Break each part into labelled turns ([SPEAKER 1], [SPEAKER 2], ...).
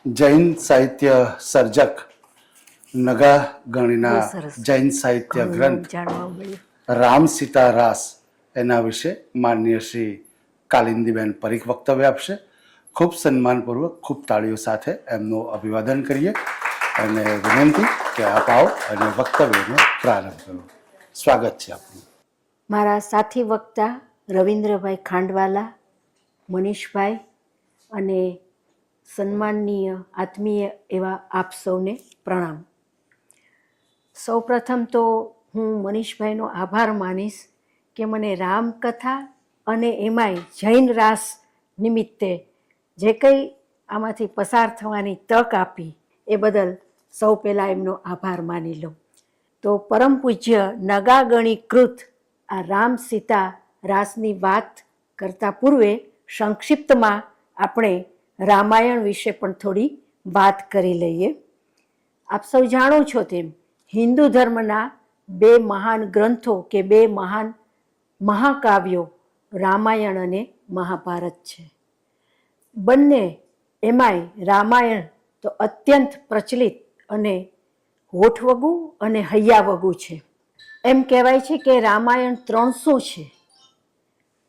[SPEAKER 1] જૈન સાહિત્ય સર્જક નગા ગણીના જૈન સાહિત્ય ગ્રંથ રામ સીતા રાસ એના વિશે માનનીય શ્રી કાલિંદીબેન પરીખ વક્તવ્ય આપશે. ખૂબ સન્માનપૂર્વક ખૂબ તાળીઓ સાથે એમનું અભિવાદન કરીએ અને વિનંતી કે આપ આવો અને વક્તવ્યનો પ્રારંભ કરો. સ્વાગત છે આપનું.
[SPEAKER 2] મારા સાથી વક્તા રવિન્દ્રભાઈ ખાંડવાલા, મનીષભાઈ અને સન્માનનીય આત્મીય એવા આપ સૌને પ્રણામ. સૌપ્રથમ તો હું મનીષભાઈનો આભાર માનીશ કે મને રામકથા અને એમાંય જૈન રાસ નિમિત્તે જે કંઈ આમાંથી પસાર થવાની તક આપી એ બદલ સૌ પહેલાં એમનો આભાર માની લઉં. તો પરમ પૂજ્ય નગાગણીકૃત આ રામ સીતા રાસની વાત કરતાં પૂર્વે સંક્ષિપ્તમાં આપણે રામાયણ વિશે પણ થોડી વાત કરી લઈએ. આપ સૌ જાણો છો તેમ હિન્દુ ધર્મના બે મહાન ગ્રંથો કે બે મહાન મહાકાવ્યો રામાયણ અને મહાભારત છે. બંને એમાંય રામાયણ તો અત્યંત પ્રચલિત અને હોઠવગું અને હૈયાવગું છે. એમ કહેવાય છે કે રામાયણ 300 છે,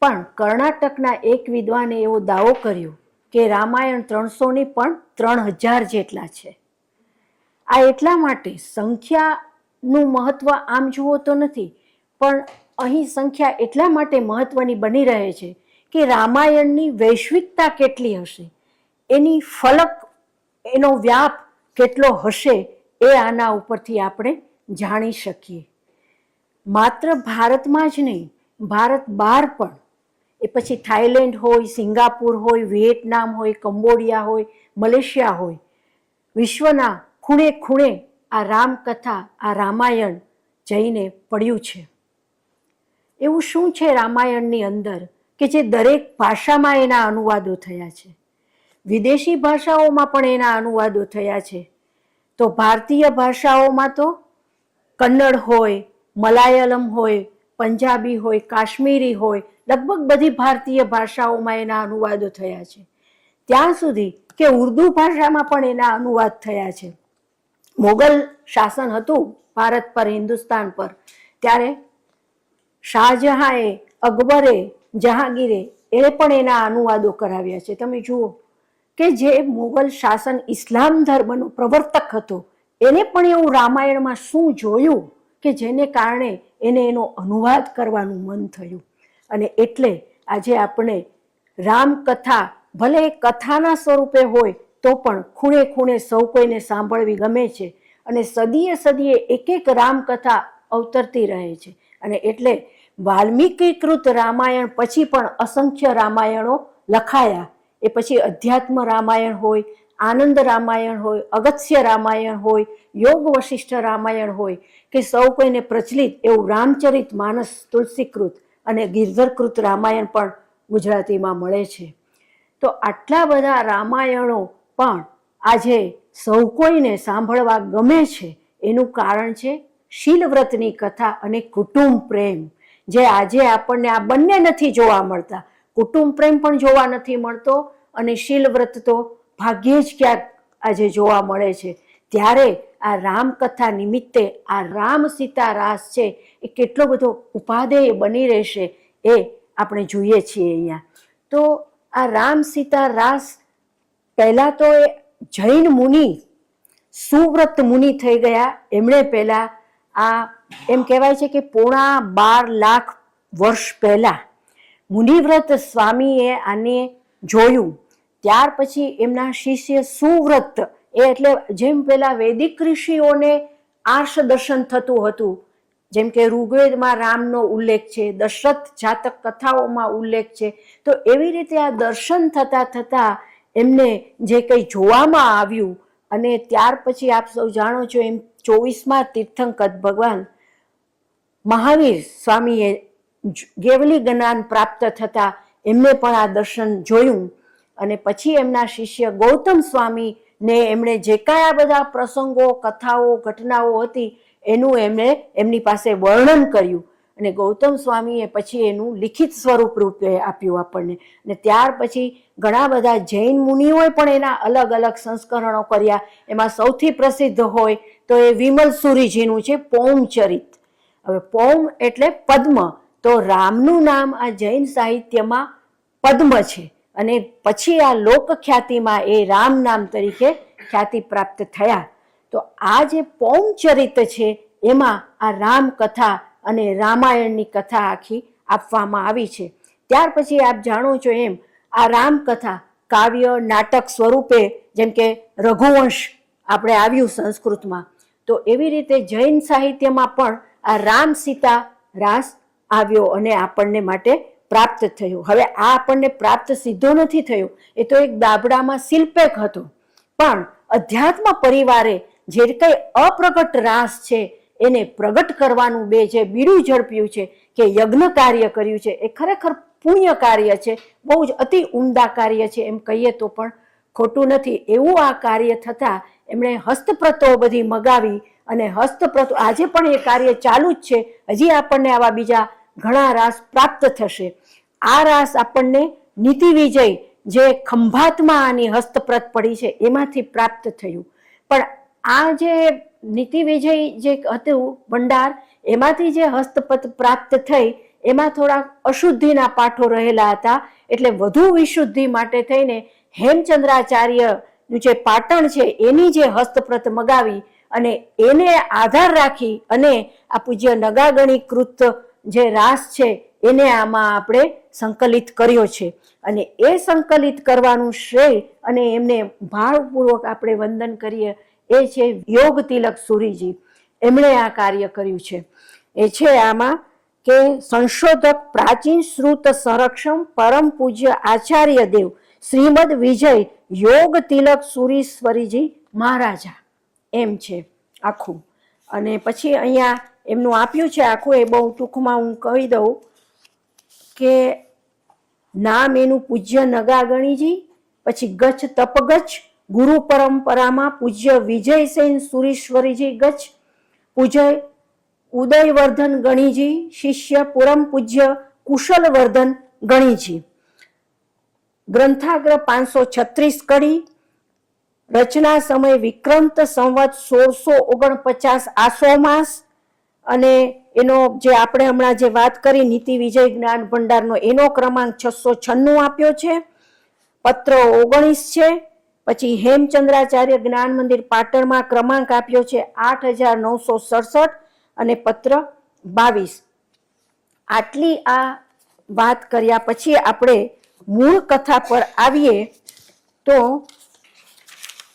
[SPEAKER 2] પણ કર્ણાટકના એક વિદ્વાને એવો દાવો કર્યો કે રામાયણ 300 પણ 3000 જેટલા છે. આ એટલા માટે સંખ્યાનું મહત્ત્વ આમ જુઓ તો નથી, પણ અહીં સંખ્યા એટલા માટે મહત્ત્વની બની રહે છે કે રામાયણની વૈશ્વિકતા કેટલી હશે, એની ફલક, એનો વ્યાપ કેટલો હશે એ આના ઉપરથી આપણે જાણી શકીએ. માત્ર ભારતમાં જ નહીં, ભારત બહાર પણ, એ પછી થાઈલેન્ડ હોય, સિંગાપુર હોય, વિયેટનામ હોય, કંબોડિયા હોય, મલેશિયા હોય, વિશ્વના ખૂણે ખૂણે આ રામકથા, આ રામાયણ જઈને પડ્યું છે. એવું શું છે રામાયણની અંદર કે જે દરેક ભાષામાં એના અનુવાદો થયા છે, વિદેશી ભાષાઓમાં પણ એના અનુવાદો થયા છે. તો ભારતીય ભાષાઓમાં તો કન્નડ હોય, મલાયાલમ હોય, પંજાબી હોય, કાશ્મીરી હોય, લગભગ બધી ભારતીય ભાષાઓમાં એના અનુવાદો થયા છે. ત્યાં સુધી કે ઉર્દુ ભાષામાં પણ એના અનુવાદ થયા છે. મોગલ શાસન હતું ભારત પર, હિન્દુસ્તાન પર, ત્યારે શાહજહાંએ, અકબરે, જહાંગીરે એને પણ એના અનુવાદો કરાવ્યા છે. તમે જુઓ કે જે મોગલ શાસન ઇસ્લામ ધર્મનો પ્રવર્તક હતો, એને પણ એવું રામાયણમાં શું જોયું કે જેને કારણે એને એનો અનુવાદ કરવાનું મન થયું. અને એટલે આજે આપણે રામકથા ભલે કથાના સ્વરૂપે હોય તો પણ ખૂણે ખૂણે સૌ કોઈને સાંભળવી ગમે છે અને સદીએ સદીએ એક એક રામકથા અવતરતી રહે છે. અને એટલે વાલ્મીકીકૃત રામાયણ પછી પણ અસંખ્ય રામાયણો લખાયા. એ પછી અધ્યાત્મ રામાયણ હોય, આનંદ રામાયણ હોય, અગત્ય રામાયણ હોય, યોગ વશિષ્ઠ રામાયણ હોય, કે સૌ કોઈને પ્રચલિત એવું રામચરિત માનસ તુલસીકૃત અને ગિરધરકૃત રામાયણ પણ ગુજરાતીમાં મળે છે. તો આટલા બધા રામાયણો પણ આજે સૌ કોઈને સાંભળવા ગમે છે એનું કારણ છે શીલવ્રતની કથા અને કુટુંબ પ્રેમ, જે આજે આપણને આ બંને નથી જોવા મળતા. કુટુંબ પ્રેમ પણ જોવા નથી મળતો અને શીલવ્રત તો ભાગ્યે જ ક્યાંક આજે જોવા મળે છે. ત્યારે આ રામકથા નિમિત્તે આ રામ સીતા રાસ છે એ કેટલો બધો ઉપાદેય બની રહેશે એ આપણે જોઈએ છીએ અહીંયા. તો આ રામ સીતા રાસ પહેલાં તો એ જૈન મુનિ, સુવ્રત મુનિ થઈ ગયા. એમણે પહેલાં આ એમ કહેવાય છે કે 12 લાખ વર્ષ પહેલાં મુનિવ્રત સ્વામીએ આને જોયું. ત્યાર પછી એમના શિષ્ય સુવ્રત, એ એટલે જેમ પેલા વૈદિક ઋષિઓને આર્ષ દર્શન થતું હતું, જેમ કે ઋગ્વેદમાં રામનો ઉલ્લેખ છે, દશરથ જાતક કથાઓમાં ઉલ્લેખ છે, તો એવી રીતે આ દર્શન થતાં થતાં એમને જે કંઈ જોવામાં આવ્યું અને ત્યાર પછી આપ સૌ જાણો છો એમ 24મા તીર્થંકર ભગવાન મહાવીર સ્વામીએ કેવલી જ્ઞાન પ્રાપ્ત થતાં એમને પણ આ દર્શન જોયું. અને પછી એમના શિષ્ય ગૌતમ સ્વામીને એમણે જે કાંઈ આ બધા પ્રસંગો, કથાઓ, ઘટનાઓ હતી એનું એમણે એમની પાસે વર્ણન કર્યું. અને ગૌતમ સ્વામીએ પછી એનું લિખિત સ્વરૂપ રૂપે આપ્યું આપણને. અને ત્યાર પછી ઘણા બધા જૈન મુનિઓએ પણ એના અલગ અલગ સંસ્કરણો કર્યા. એમાં સૌથી પ્રસિદ્ધ હોય તો એ વિમલ સુરીજીનું છે પૌમચરિત. હવે પૌમ એટલે પદ્મ, તો રામનું નામ આ જૈન સાહિત્યમાં પદ્મ છે અને પછી આ લોકખ્યાતિમાં એ રામ નામ તરીકે ખ્યાતિ પ્રાપ્ત થયા. તો આ જે પૌમચરિત છે એમાં આ રામકથા અને રામાયણની કથા આખી આપવામાં આવી છે. ત્યાર પછી આપ જાણો છો એમ આ રામકથા કાવ્ય નાટક સ્વરૂપે, જેમ કે રઘુવંશ આપણે આવ્યું સંસ્કૃતમાં, તો એવી રીતે જૈન સાહિત્યમાં પણ આ રામ સીતા રાસ આવ્યો અને આપણને માટે પ્રાપ્ત થયો. હવે આ આપણને પ્રાપ્ત સીધો નથી થયો, એ તો એક દાબડામાં શિલ્પેક હતો, પણ અધ્યાત્મ પરિવારે જે કંઈ અપ્રગટ રાસ છે એને પ્રગટ કરવાનું જે બીડું ઝડપ્યું છે, કે યજ્ઞ કાર્ય કર્યું છે, એ ખરેખર પુણ્ય કાર્ય છે, બહુ જ અતિ ઉમદા કાર્ય છે એમ કહીએ તો પણ ખોટું નથી. એવું આ કાર્ય થતાં એમણે હસ્તપ્રતો બધી મગાવી અને હસ્તપ્રતો આજે પણ એ કાર્ય ચાલુ જ છે. હજી આપણને આવા બીજા ઘણા રાસ પ્રાપ્ત થશે. આ રાસ આપણને નીતિ વિજય જે ખંભાતમાં આની હસ્તપ્રત પડી છે એમાંથી પ્રાપ્ત થયું. પણ આ જે નીતિ વિજય જે હતું ભંડાર, એમાંથી જે હસ્તપ્રત પ્રાપ્ત થઈ એમાં થોડા અશુદ્ધિના પાઠો રહેલા હતા, એટલે વધુ વિશુદ્ધિ માટે થઈને હેમચંદ્રાચાર્યનું જે પાટણ છે એની જે હસ્તપ્રત મગાવી અને એને આધાર રાખી અને આ પૂજ્ય નગાગણીકૃત જે રાસ છે એને આમાં આપણે સંકલિત કર્યો છે. અને એ સંકલિત કરવાનું શ્રેય અને એમને ભારપૂર્વક આપણે વંદન કરીએ એ છે યોગ તિલક સુરીજી. એમણે આ કાર્ય કર્યું છે. એ છે આમાં કે સંશોધક પ્રાચીન શ્રુત સંરક્ષમ પરમ પૂજ્ય આચાર્ય દેવ શ્રીમદ વિજય યોગ તિલક સુરીશ્વરીજી મહારાજા, એમ છે આખું. અને પછી અહીંયા એમનું આપ્યું છે આખું, એ બહુ ટૂંકમાં હું કહી દઉં કે નામ એનું પૂજ્ય નગાગણીજી, પછી ગચ્છ તપગચ્છ, ગુરુ પરંપરામાં પૂજ્ય વિજયસેન સુરીશ્વરીજી ગચ્છ, પૂજ્ય ઉદયવર્ધન ગણીજી, શિષ્ય પૂરમ પૂજ્ય કુશલવર્ધન ગણીજી. ગ્રંથાગ્ર 536 કડી, રચના સમય વિક્રાંત સંવત 1649 આસો માસ. અને એનો જે આપણે હમણાં જે વાત કરી નીતિ વિજય જ્ઞાન ભંડારનો એનો ક્રમાંક 696 આપ્યો છે. પત્ર 19 છે. પછી હેમચંદ્રાચાર્ય જ્ઞાન મંદિર પાટણમાં ક્રમાંક આપ્યો છે 8967 અને પત્ર 22. આટલી આ વાત કર્યા પછી આપણે મૂળ કથા પર આવીએ તો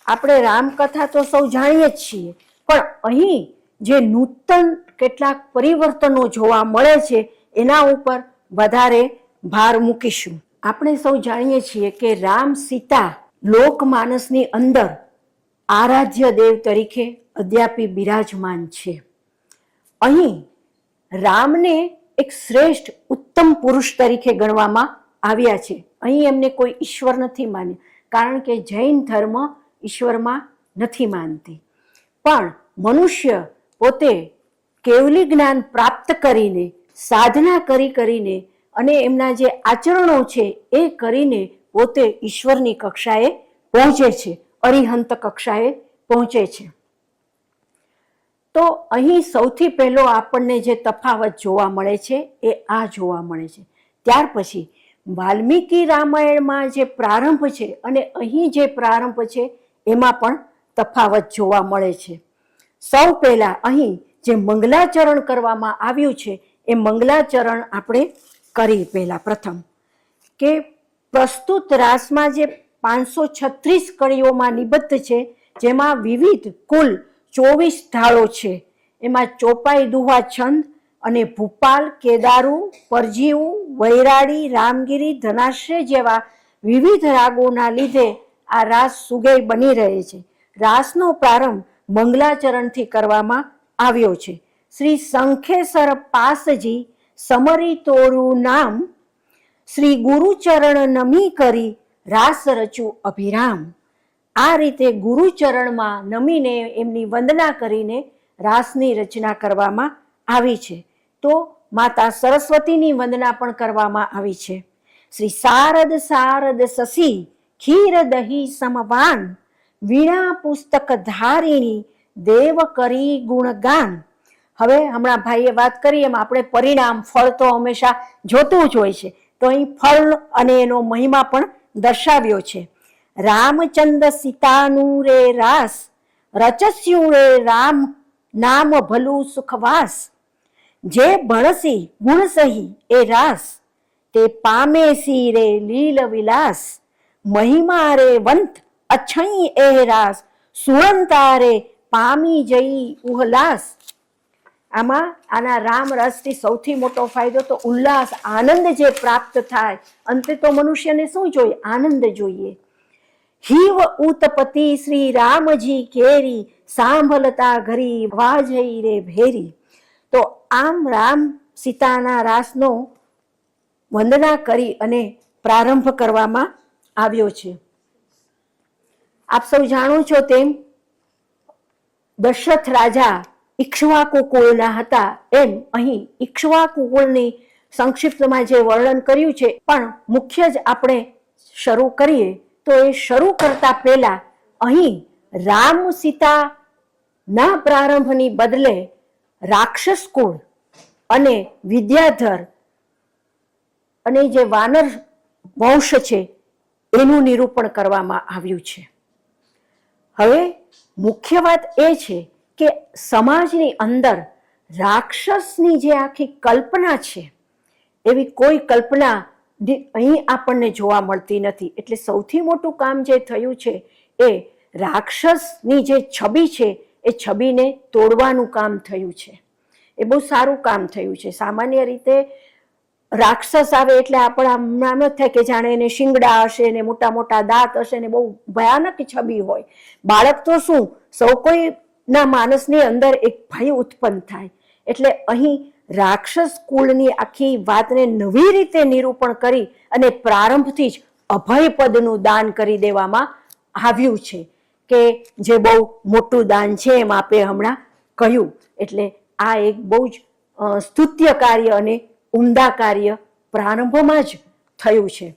[SPEAKER 2] આપણે રામકથા તો સૌ જાણીએ જ છીએ, પણ અહીં જે નૂતન કેટલાક પરિવર્તનો જોવા મળે છે એના ઉપર વધારે ભાર મૂકીશું. આપણે સૌ જાણીએ છીએ કે રામ સીતા લોકમાનસની અંદર આરાધ્ય દેવ તરીકે અદ્યાપી બિરાજમાન છે. અહીં રામને એક શ્રેષ્ઠ ઉત્તમ પુરુષ તરીકે ગણવામાં આવ્યા છે. અહીં એમને કોઈ ઈશ્વર નથી માન્યું, કારણ કે જૈન ધર્મ ઈશ્વરમાં નથી માનતી. પણ મનુષ્ય પોતે કેવલી જ્ઞાન પ્રાપ્ત કરીને સાધના કરીને અને એમના જે આચરણો છે એ કરીને પોતે ઈશ્વરની કક્ષાએ પહોંચે છે, અરિહંત કક્ષાએ પહોંચે છે. તો અહીં સૌથી પહેલો આપણને જે તફાવત જોવા મળે છે એ આ જોવા મળે છે. ત્યાર પછી વાલ્મીકી રામાયણમાં જે પ્રારંભ છે અને અહીં જે પ્રારંભ છે એમાં પણ તફાવત જોવા મળે છે. સૌ પહેલા અહીં જે મંગલાચરણ કરવામાં આવ્યું છે એ મંગલાચરણ આપણે કરી પહેલા પ્રથમ કે પ્રસ્તુત રાસમાં જે 536 કડીઓમાં નિબદ્ધ છે, જેમાં વિવિધ કુલ 24 ઢાળો છે. એમાં ચોપાઈ દુહા છંદ અને ભૂપાલ, કેદારુ, પરજીવું, વૈરાડી, રામગીરી, ધનાશ્રય જેવા વિવિધ રાગોના લીધે આ રાસ સુગેય બની રહે છે. રાસનો પ્રારંભ મંગલાચરણથી કરવામાં આવ્યો છે. શ્રી શંખેસર પાસજી સમરી તોરું નામ, શ્રી ગુરુચરણ નમી કરી રાસ રચું અભિરામ. આ રીતે ગુરુચરણમાં નમીને એમની વંદના કરીને રાસની રચના કરવામાં આવી છે. તો માતા સરસ્વતીની વંદના પણ કરવામાં આવી છે. શ્રી શારદ શારદ શશી ખીર દહી સમવાન વીણા પુસ્તક ધારિણી દેવ કરી ગુણગાન. હવે હમણાં ભાઈએ વાત કરી એમ આપણે પરિણામ ફળ તો હંમેશા જોતું જ હોય છે, તો અહીં ફળ અને એનો મહિમા પણ દર્શાવ્યો છે. રામચંદ્ર સીતાનું રે રાસ રચસ્યું રે રામ નામ ભલું સુખવાસ જે ભણસી ગુણ સહી એ રાસ તે પામે સી રે લીલ વિલાસ મહિમા રે વંત અછઈ એ રાસ સુરંતા રે પામી જઈ ઉહલાસ. આમાં આના રામ રસથી સૌથી મોટો ફાયદો તો ઉલ્લાસ, આનંદ જે પ્રાપ્ત થાય. અંતે તો મનુષ્યને શું જોઈએ? આનંદ જોઈએ. હિવ ઉતપતિ શ્રી રામજી કેરી સાંભળતા ઘરી વાજઈ રે ભેરી. તો આમ રામ સીતાના રાસનો વંદના કરી અને પ્રારંભ કરવામાં આવ્યો છે. આપ સૌ જાણો છો તેમ દશરથ રાજા ઇક્ષ્વાકુ કુળના હતા, એમ અહીં ઇક્ષ્વાકુ કુળની સંક્ષિપ્તમાં જે વર્ણન કર્યું છે, પણ મુખ્ય જ આપણે શરૂ કરીએ તો એ શરૂ કરતા પહેલા અહીં રામ સીતા ના પ્રારંભની બદલે રાક્ષસ કુળ અને વિદ્યાધર અને જે વાનર વંશ છે એનું નિરૂપણ કરવામાં આવ્યું છે. હવે મુખ્ય વાત એ છે કે સમાજની અંદર રાક્ષસની જે આખી કલ્પના છે એવી કોઈ કલ્પના અહીં આપણને જોવા મળતી નથી. એટલે સૌથી મોટું કામ જે થયું છે એ રાક્ષસની જે છબી છે એ છબીને તોડવાનું કામ થયું છે. એ બહુ સારું કામ થયું છે. સામાન્ય રીતે રાક્ષસ આવે એટલે આપણા હમણાં ન થાય કે જાણે એને શિંગડા હશે ને મોટા મોટા દાંત હશે ને બહુ ભયાનક છબી હોય. બાળક તો શું, સૌ કોઈના માનસની અંદર એક ભય ઉત્પન્ન થાય. એટલે અહીં રાક્ષસ કુળની આખી વાતને નવી રીતે નિરૂપણ કરી અને પ્રારંભથી જ અભય પદનું દાન કરી દેવામાં આવ્યું છે, કે જે બહુ મોટું દાન છે એમ આપે હમણાં કહ્યું. એટલે આ એક બહુ જ સ્તુત્ય કાર્ય અને ઉમદા કાર્ય પ્રારંભમાં જ થયું છે.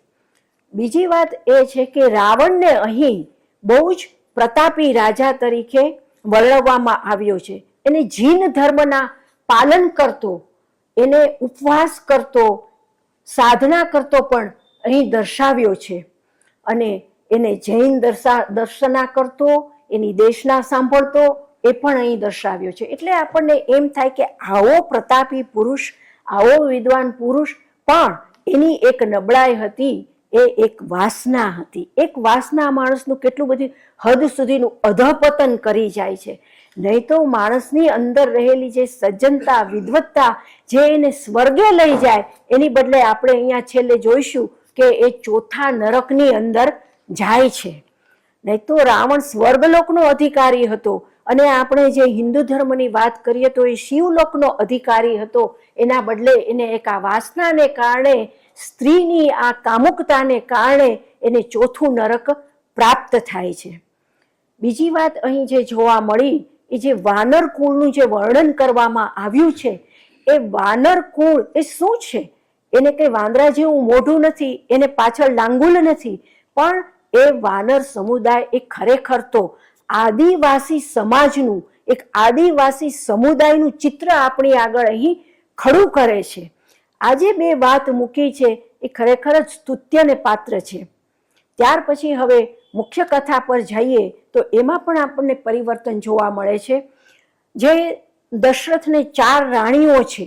[SPEAKER 2] બીજી વાત એ છે કે રાવણને અહીં બહુ જ પ્રતાપી રાજા તરીકે વર્ણવવામાં આવ્યો છે. એને જીન ધર્મના પાલન કરતો, એને ઉપવાસ કરતો, સાધના કરતો પણ અહીં દર્શાવ્યો છે. અને એને જૈન દર્શના કરતો, એની દેશના સાંભળતો એ પણ અહીં દર્શાવ્યો છે. એટલે આપણને એમ થાય કે આવો પ્રતાપી પુરુષ, આવો વિદ્વાન પુરુષ, પણ એની એક નબળાઈ હતી, એ એક વાસના હતી. એક વાસના માણસનું કેટલું બધી હદ સુધીનું અધપતન કરી જાય છે. નહીં તો માણસની અંદર રહેલી જે સજ્જનતા, વિદ્વત્તા જે એને સ્વર્ગે લઈ જાય, એની બદલે આપણે અહીંયા છેલ્લે જોઈશું કે એ ચોથા નરકની અંદર જાય છે. નહીં તો રાવણ સ્વર્ગલોકનો અધિકારી હતો, અને આપણે જે હિન્દુ ધર્મની વાત કરીએ તો એ શિવલોકનો અધિકારી હતો. એના બદલે એને એક આ વાસનાને કારણે, સ્ત્રીની આ કામુકતાને કારણે એને ચોથું નરક પ્રાપ્ત થાય છે. બીજી વાત અહીં જે જોવા મળી એ જે વાનર કુળનું જે વર્ણન કરવામાં આવ્યું છે, એ વાનર કુળ એ શું છે? એને કંઈ વાંદરા જેવું મોઢું નથી, એને પાછળ લાંગુલ નથી, પણ એ વાનર સમુદાય એ ખરેખર તો આદિવાસી સમાજનું, એક આદિવાસી સમુદાયનું ચિત્ર આપણી આગળ અહીં ખડું કરે છે. આજે બે વાત મૂકી છે એ ખરેખર જ સ્તુત્યને પાત્ર છે. ત્યાર પછી હવે મુખ્ય કથા પર જઈએ તો એમાં પણ આપણને પરિવર્તન જોવા મળે છે. જે દશરથને 4 રાણીઓ છે,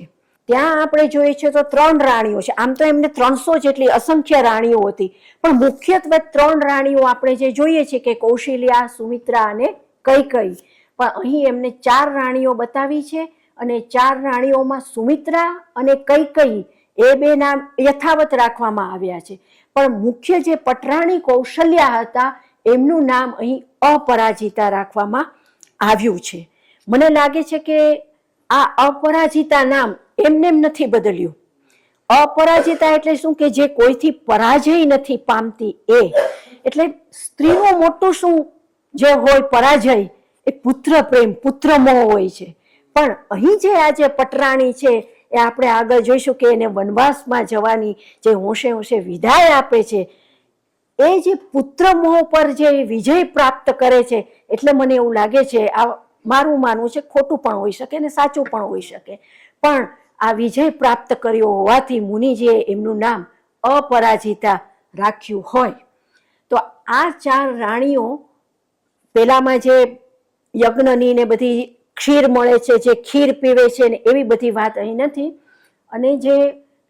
[SPEAKER 2] ત્યાં આપણે જોઈએ છીએ તો 3 રાણીઓ છે. આમ તો એમને 300 જેટલી અસંખ્ય રાણીઓ હતી, પણ મુખ્યત્વે 3 રાણીઓ આપણે જે જોઈએ છીએ કે કૌશલ્યા, સુમિત્રા અને કૈકેયી. પણ અહીં એમને 4 રાણીઓ બતાવી છે, અને 4 રાણીઓમાં સુમિત્રા અને કૈકેયી એ બે નામ યથાવત રાખવામાં આવ્યા છે. પણ મુખ્ય જે પટરાણી કૌશલ્યા હતા એમનું નામ અહીં અપરાજિતા રાખવામાં આવ્યું છે. મને લાગે છે કે આ અપરાજિતા નામ એમને એમ નથી બદલ્યું. અપરાજિતા એટલે શું? કે જે કોઈથી પરાજય નથી પામતી એ. એટલે સ્ત્રીનું મોટું શું જે હોય પરાજય, એ પુત્ર પ્રેમ, પુત્ર મોહ હોય છે. પણ અહીં જે આજે પટરાણી છે એ આપણે આગળ જોઈશું કે એને વનવાસમાં જવાની જે હોંશે હોંશે વિદાય આપે છે, એ જે પુત્ર મોહ પર જે વિજય પ્રાપ્ત કરે છે, એટલે મને એવું લાગે છે, આ મારું માનવું છે, ખોટું પણ હોઈ શકે ને સાચું પણ હોઈ શકે, પણ આ વિજય પ્રાપ્ત કર્યો હોવાથી મુનિજીએ એમનું નામ અપરાજિતા રાખ્યું હોય. તો આ 4 રાણીઓ, પેલામાં જે યજ્ઞની ને બધી ખીર મળે છે, જે ખીર પીવે છે ને એવી બધી વાત અહીં નથી. અને જે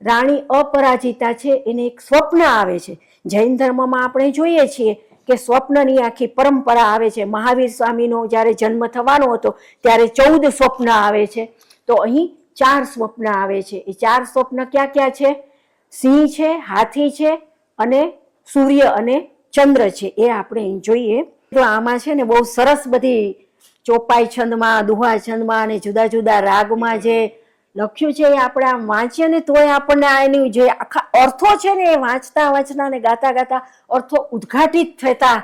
[SPEAKER 2] રાણી અપરાજિતા છે એને એક સ્વપ્ન આવે છે. જૈન ધર્મમાં આપણે જોઈએ છીએ કે સ્વપ્નની આખી પરંપરા આવે છે. મહાવીર સ્વામીનો જ્યારે જન્મ થવાનો હતો ત્યારે 14 સ્વપ્ન આવે છે. તો અહીં 4 સ્વપ્ન આવે છે. એ 4 સ્વપ્ન ક્યાં ક્યાં છે? સિંહ છે, હાથી છે અને સૂર્ય અને ચંદ્ર છે. એ આપણે અહીં જોઈએ. તો આમાં છે ને બહુ સરસ બધી ચોપાઈ છંદમાં, દુહા છંદમાં અને જુદા જુદા રાગમાં જે લખ્યું છે એ આપણે આમ વાંચીએ ને તોય આપણને એની જે આખા અર્થો છે ને એ વાંચતા ને ગાતા ગાતા અર્થો ઉદ્ઘાટિત થતા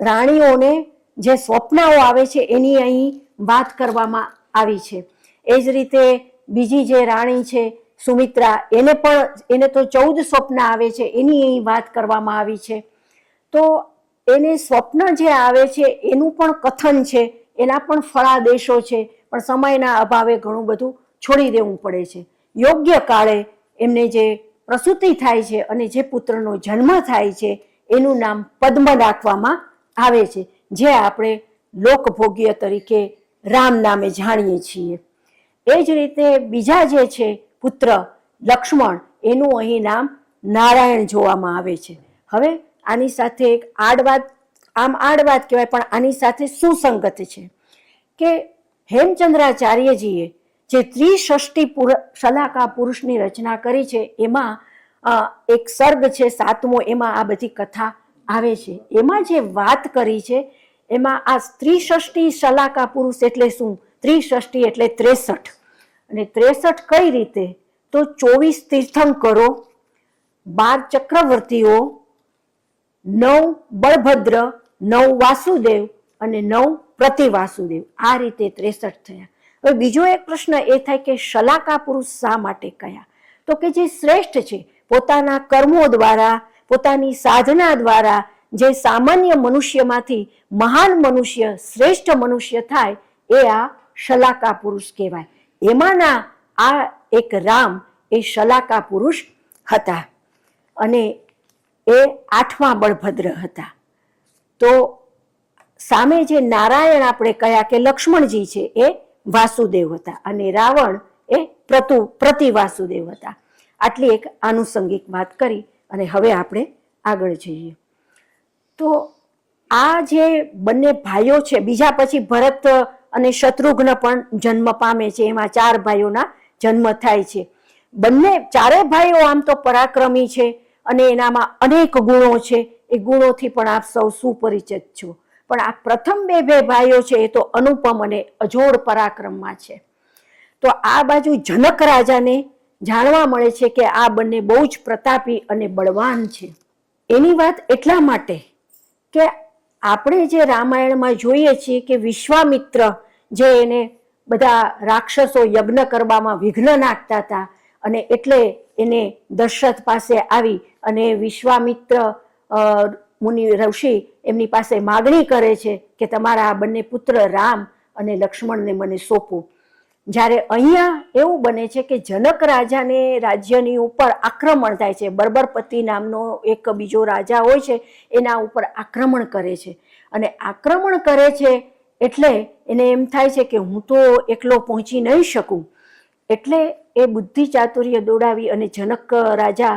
[SPEAKER 2] રાણીઓને જે સ્વપ્નાઓ આવે છે એની અહીં વાત કરવામાં આવી છે. એ જ રીતે બીજી જે રાણી છે સુમિત્રા, એને તો 14 સ્વપ્ન આવે છે, એની અહીં વાત કરવામાં આવી છે. તો એને સ્વપ્ન જે આવે છે એનું પણ કથન છે, એના પણ ફળાદેશો છે, પણ સમયના અભાવે ઘણું બધું છોડી દેવું પડે છે. યોગ્ય કાળે એમને જે પ્રસૂતિ થાય છે અને જે પુત્રનો જન્મ થાય છે એનું નામ પદ્મ રાખવામાં આવે છે, જે આપણે લોકભોગ્ય તરીકે રામ નામે જાણીએ છીએ. એ જ રીતે બીજા જે છે પુત્ર લક્ષ્મણ, એનું અહીં નામ નારાયણ જોવામાં આવે છે. હવે આની સાથે એક આડવાત, આમ આડવાત કહેવાય પણ આની સાથે સુસંગત છે કે હેમચંદ્રાચાર્યજીએ જે ત્રિષષ્ટિ શલાકા પુરુષની રચના કરી છે એમાં એક સર્ગ છે 7મો, એમાં આ બધી કથા આવે છે. એમાં જે વાત કરી છે એમાં આ ત્રિષષ્ટિ શલાકા પુરુષ એટલે શું? ત્રિષષ્ટિ એટલે 63. અને 63 કઈ રીતે? તો 24 તીર્થંકરો, 12 ચક્રવર્તીઓ, 9 બળભદ્ર, 9 વાસુદેવ અને 9 પ્રતિવાસુદેવ, આ રીતે 63 થયા. હવે બીજો એક પ્રશ્ન એ થાય કે શલાકા પુરુષ શા માટે કયા? તો કે જે શ્રેષ્ઠ છે, પોતાના કર્મો દ્વારા, પોતાની સાધના દ્વારા જે સામાન્ય મનુષ્યમાંથી મહાન મનુષ્ય, શ્રેષ્ઠ મનુષ્ય થાય એ આ શલાકા પુરુષ કહેવાય. એમાંના આ એક રામ એ શલાકા પુરુષ હતા અને એ 8મા બળભદ્ર હતા. તો સામે જે નારાયણ આપણે કયા કે લક્ષ્મણજી છે એ વાસુદેવ હતા અને રાવણ એ પ્રતિવાસુદેવ હતા. આટલી એક આનુષંગિક વાત કરી અને હવે આપણે આગળ જઈએ. તો આ જે બંને ભાઈઓ છે, બીજા પછી ભરત અને શત્રુઘ્ન પણ જન્મ પામે છે, એમાં 4 ભાઈઓના જન્મ થાય છે. બંને 4 ભાઈઓ આમ તો પરાક્રમી છે અને એનામાં અનેક ગુણો છે, એ ગુણોથી પણ આપ સૌ સુપરિચિત છો. પણ આ પ્રથમ બે ભાઈઓ છે એ તો અનુપમ અને અજોડ પરાક્રમમાં છે. તો આ બાજુ જનક રાજાને જાણવા મળે છે કે આ બંને બહુ જ પ્રતાપી અને બળવાન છે. એની વાત એટલા માટે કે આપણે જે રામાયણમાં જોઈએ છીએ કે વિશ્વામિત્ર જે એને બધા રાક્ષસો યજ્ઞ કરવામાં વિઘ્ન નાખતા હતા અને એટલે એને દશરથ પાસે આવી અને વિશ્વામિત્ર મુનિ ઋષિ એમની પાસે માગણી કરે છે કે તમારા આ બંને પુત્ર રામ અને લક્ષ્મણને મને સોંપો. જ્યારે અહીંયા એવું બને છે કે જનક રાજાને રાજ્યની ઉપર આક્રમણ થાય છે. બર્બરપતિ નામનો એક બીજો રાજા હોય છે, એના ઉપર આક્રમણ કરે છે અને આક્રમણ કરે છે એટલે એને એમ થાય છે કે હું તો એકલો પહોંચી નહીં શકું. એટલે એ બુદ્ધિ ચાતુર્ય દોડાવી અને જનક રાજા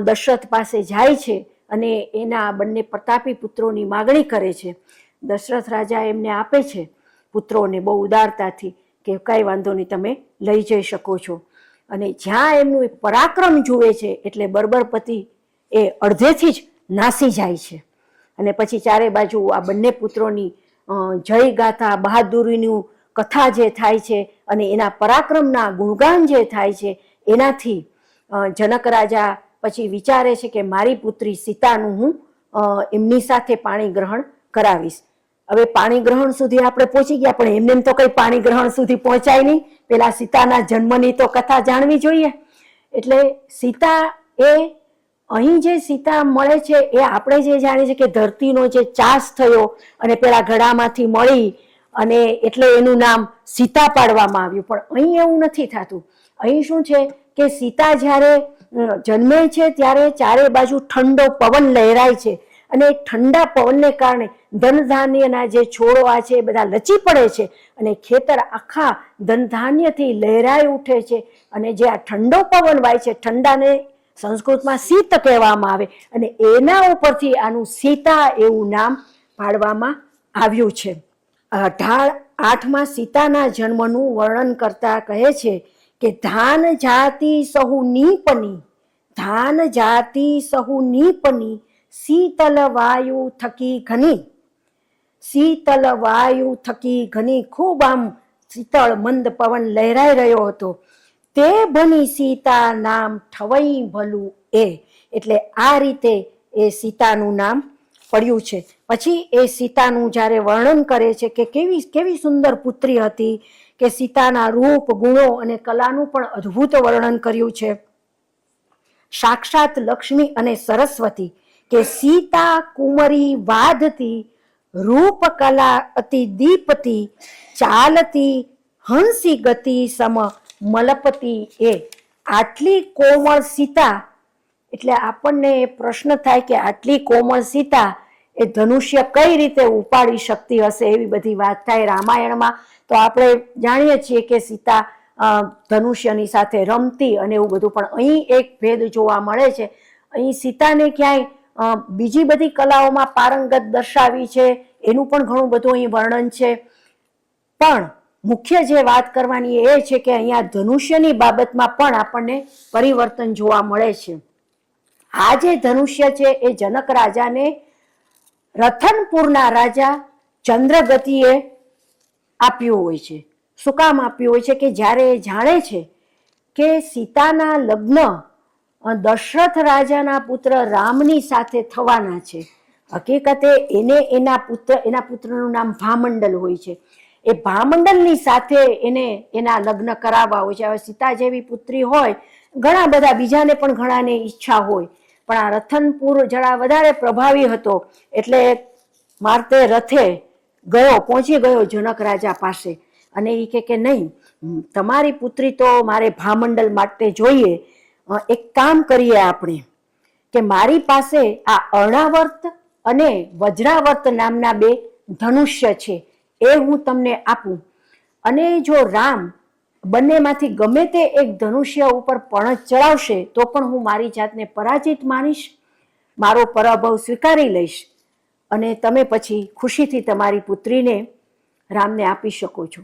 [SPEAKER 2] દશરથ પાસે જાય છે અને એના બંને પ્રતાપી પુત્રોની માગણી કરે છે. દશરથ રાજા એમને આપે છે પુત્રોને બહુ ઉદારતાથી કે કાંઈ વાંધો નહીં, તમે લઈ જઈ શકો છો. અને જ્યાં એમનું પરાક્રમ જુએ છે એટલે બર્બરપતિ એ અડધેથી જ નાસી જાય છે. અને પછી ચારે બાજુ આ બંને પુત્રોની જય ગાથા, બહાદુરીનું કથા જે થાય છે અને એના પરાક્રમના ગુણગાન જે થાય છે, એનાથી જનક રાજા પછી વિચારે છે કે મારી પુત્રી સીતાનું હું એમની સાથે પાણી ગ્રહણ કરાવીશ. હવે પાણી ગ્રહણ સુધી આપણે પહોંચી ગયા, પણ એમને તો કઈ પાણી ગ્રહણ સુધી પહોંચાય નહીં. પેલા સીતાના જન્મની તો કથા જાણવી જોઈએ. એટલે સીતા એ અહીં જે સીતા મળે છે એ આપણે જે જાણીએ છીએ કે ધરતીનો જે ચાસ થયો અને પેલા ગળામાંથી મળી અને એટલે એનું નામ સીતા પાડવામાં આવ્યું. પણ અહીં એવું નથી થતું. અહીં શું છે કે સીતા જ્યારે જન્મે છે ત્યારે ચારે બાજુ ઠંડો પવન લહેરાય છે અને ઠંડા પવનને કારણે ધનધાન્યના જે છોડવા છે એ બધા લચી પડે છે અને ખેતર આખા ધનધાન્યથી લહેરાઈ ઉઠે છે. અને જે આ ઠંડો પવન વાય છે, ઠંડાને સંસ્કૃતમાં શીત કહેવામાં આવે અને એના ઉપરથી આનું સીતા એવું નામ પાડવામાં આવ્યું છે. ઢાળ 8માં સીતાના જન્મનું વર્ણન કરતા કહે છે કે ધાન જાતિ સહુ નીપની, ધાન જાતિ સહુ નીપની, શીતલ વાયુ થકી ઘની, શીતલ વાયુ થકી ઘની. ખૂબ આમ શીતળ મંદ પવન લહેરાઈ રહ્યો હતો. તે બની સીતા નામ ઠવઈ ભલું એ. એટલે આ રીતે એ સીતાનું નામ પડ્યું છે. પછી એ સીતાનું જ્યારે વર્ણન કરે છે કે કેવી કેવી સુંદર પુત્રી હતી, કે સીતાના રૂપ, ગુણો અને કલાનું પણ અદ્ભુત વર્ણન કર્યું છે. સાક્ષાત લક્ષ્મી અને સરસ્વતી, કે સીતા કુમરી વાધતી, રૂપ કલા અતિ દીપતી, ચાલતી હંસી ગતિ સમ મલપતિ એ. આટલી કોમળ સીતા, એટલે આપણને પ્રશ્ન થાય કે આટલી કોમળ સીતા એ ધનુષ્ય કઈ રીતે ઉપાડી શકતી હશે, એવી બધી વાત થાય. રામાયણમાં તો આપણે જાણીએ છીએ કે સીતા ધનુષ્યની સાથે રમતી અને એવું બધું, પણ અહીં એક ભેદ જોવા મળે છે. અહીં સીતાને ક્યાંય બીજી બધી કલાઓમાં પારંગત દર્શાવી છે, એનું પણ ઘણું બધું અહીં વર્ણન છે. પણ મુખ્ય જે વાત કરવાની એ છે કે અહીંયા ધનુષ્યની બાબતમાં પણ આપણને પરિવર્તન જોવા મળે છે. આ જે ધનુષ્ય છે એ જનક રાજાને રતનપુરના રાજા ચંદ્રગતિએ આપ્યું હોય છે. શું કામ આપ્યું હોય છે? કે જ્યારે એ જાણે છે કે સીતાના લગ્ન દશરથ રાજાના પુત્ર રામની સાથે થવાના છે. હકીકતે એને એના પુત્રનું નામ ભામંડલ હોય છે. એ ભામંડલની સાથે એને એના લગ્ન કરાવવા હોય છે. હવે સીતા જેવી પુત્રી હોય, ઘણા બધા બીજાને પણ ઘણાને ઈચ્છા હોય, પણ આ રતનપુર જરા વધારે પ્રભાવી હતો એટલે મારતે રથે ગયો, પહોંચી ગયો જનક રાજા પાસે અને એ કે નહીં, તમારી પુત્રી તો મારે ભામંડલ માટે જોઈએ. એક કામ કરીએ આપણે કે મારી પાસે આ અર્ણાવર્ત અને વજ્રાવર્ત નામના 2 ધનુષ્ય છે, એ હું તમને આપું અને જો રામ બંનેમાંથી ગમે તે એક ધનુષ્ય ઉપર પણછ ચડાવશે તો પણ હું મારી જાતને પરાજિત માનીશ, મારો પરાભવ સ્વીકારી લઈશ અને તમે પછી ખુશીથી તમારી પુત્રીને રામને આપી શકો છો.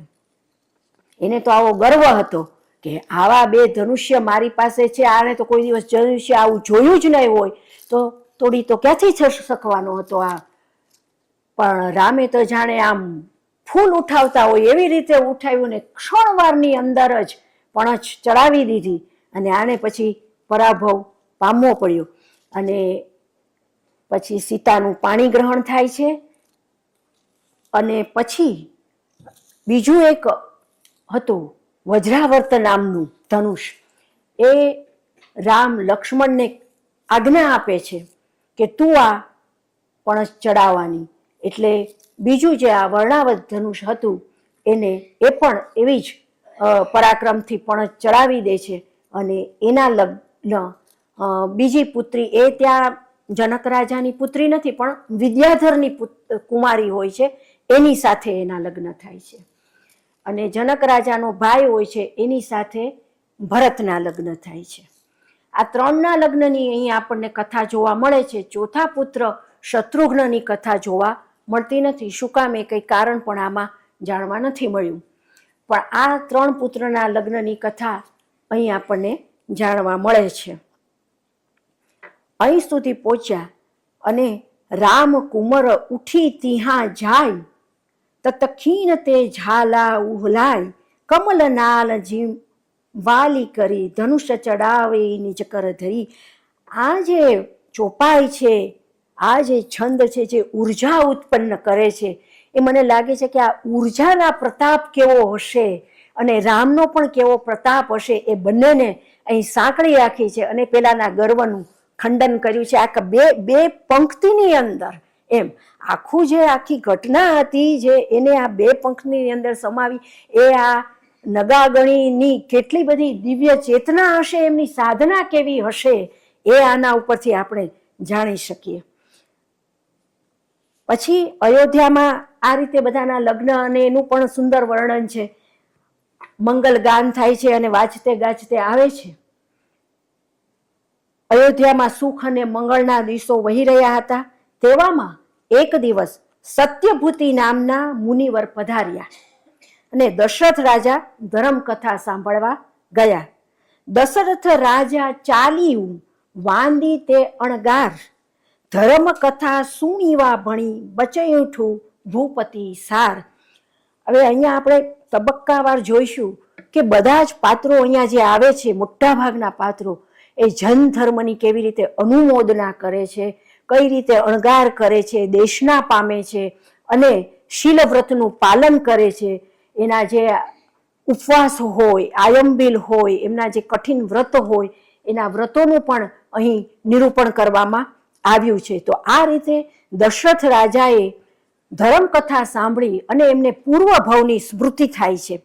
[SPEAKER 2] એને તો આવો ગર્વ હતો કે આવા 2 ધનુષ્ય મારી પાસે છે, આને તો કોઈ દિવસ ધનુષ્ય આવું જોયું જ નહીં હોય, તો તોડી તો ક્યાંથી શકવાનો હતો આ. પણ રામે તો જાણે આમ ફૂલ ઉઠાવતા હોય એવી રીતે ઉઠાવ્યું ને ક્ષણવારની અંદર જ પણછ ચડાવી દીધી અને આને પછી પરાભવ પામવો પડ્યો. અને પછી સીતાનું પાણી ગ્રહણ થાય છે. અને પછી બીજું એક હતું વજ્રાવર્ત નામનું ધનુષ, એ રામ લક્ષ્મણને આજ્ઞા આપે છે કે તું આ પણછ ચડાવવાની. એટલે બીજું જે આ વર્ણાવત ધનુષ હતું એને એ પણ એવી જ પરાક્રમથી પણછ ચડાવી દે છે અને એના લગ્ન બીજી પુત્રી, એ ત્યાં જનક રાજાની પુત્રી નથી પણ વિદ્યાધરની કુમારી હોય છે, એની સાથે એના લગ્ન થાય છે. અને જનક રાજાનો ભાઈ હોય છે એની સાથે ભરતના લગ્ન થાય છે. આ 3ના લગ્નની અહીં આપણને કથા જોવા મળે છે. ચોથા પુત્ર શત્રુઘ્નની કથા જોવા મળતી નથી. શું કામ? એ કંઈ કારણ પણ આમાં જાણવા નથી મળ્યું. પણ આ 3 પુત્રના લગ્નની કથા અહીં આપણને જાણવા મળે છે. અહીં સુધી પહોંચ્યા અને રામ કુંવર ઉઠી તિહા જાય, તત ખીન તે ઝાલા ઉહલાય, કમલ નાલ જીમ વાલી કરી, ધનુષ ચડાવે નિજ કર ધરી. આ જે ચોપાઈ છે, આ જે છંદ છે જે ઉર્જા ઉત્પન્ન કરે છે એ મને લાગે છે કે આ ઉર્જાના પ્રતાપ કેવો હશે અને રામનો પણ કેવો પ્રતાપ હશે એ બંનેને અહીં સાંકળી રાખી છે અને પેલાના ગર્વનું ખંડન કર્યું છે આ બે પંક્તિની અંદર. એમ આખું જે આખી ઘટના હતી જે એને આ બે પંક્તિની અંદર સમાવી એ આ નગાગણીની કેટલી બધી દિવ્ય ચેતના હશે, એમની સાધના કેવી હશે એ આના ઉપરથી આપણે જાણી શકીએ. પછી અયોધ્યામાં આ રીતે બધાના લગ્ન અને એનું પણ સુંદર વર્ણન છે. મંગલ ગાન થાય છે અને વાંચતે ગાજતે આવે છે. અયોધ્યામાં સુખ અને મંગળના દિવસો વહી રહ્યા હતા. તેવામાં એક દિવસ સત્યભૂતિ નામના મુનિવર પધાર્યા અને દશરથ રાજા ધર્મકથા સાંભળવા ગયા. દશરથ રાજા ચાલ્યું વાંદી તે અણગાર, ધર્મકથા સુણીવા ભણી બચૈઠું ભૂપતિ સાર. હવે અહીંયા આપણે તબક્કાવાર જોઈશું કે બધા જ પાત્રો અહીંયા જે આવે છે, મોટા ભાગના પાત્રો એ જૈન ધર્મની કેવી રીતે અનુમોદના કરે છે, કઈ રીતે અણગાર કરે છે, દેશના પામે છે અને શીલવ્રતનું પાલન કરે છે. એના જે ઉપવાસ હોય, આયંબિલ હોય, એમના જે કઠિન વ્રત હોય એના વ્રતોનું પણ અહીં નિરૂપણ કરવામાં આવ્યું છે. તો આ રીતે દશરથ રાજાએ ધર્મકથા સાંભળી અને એમને પૂર્વ ભવની સ્મૃતિ થાય છે.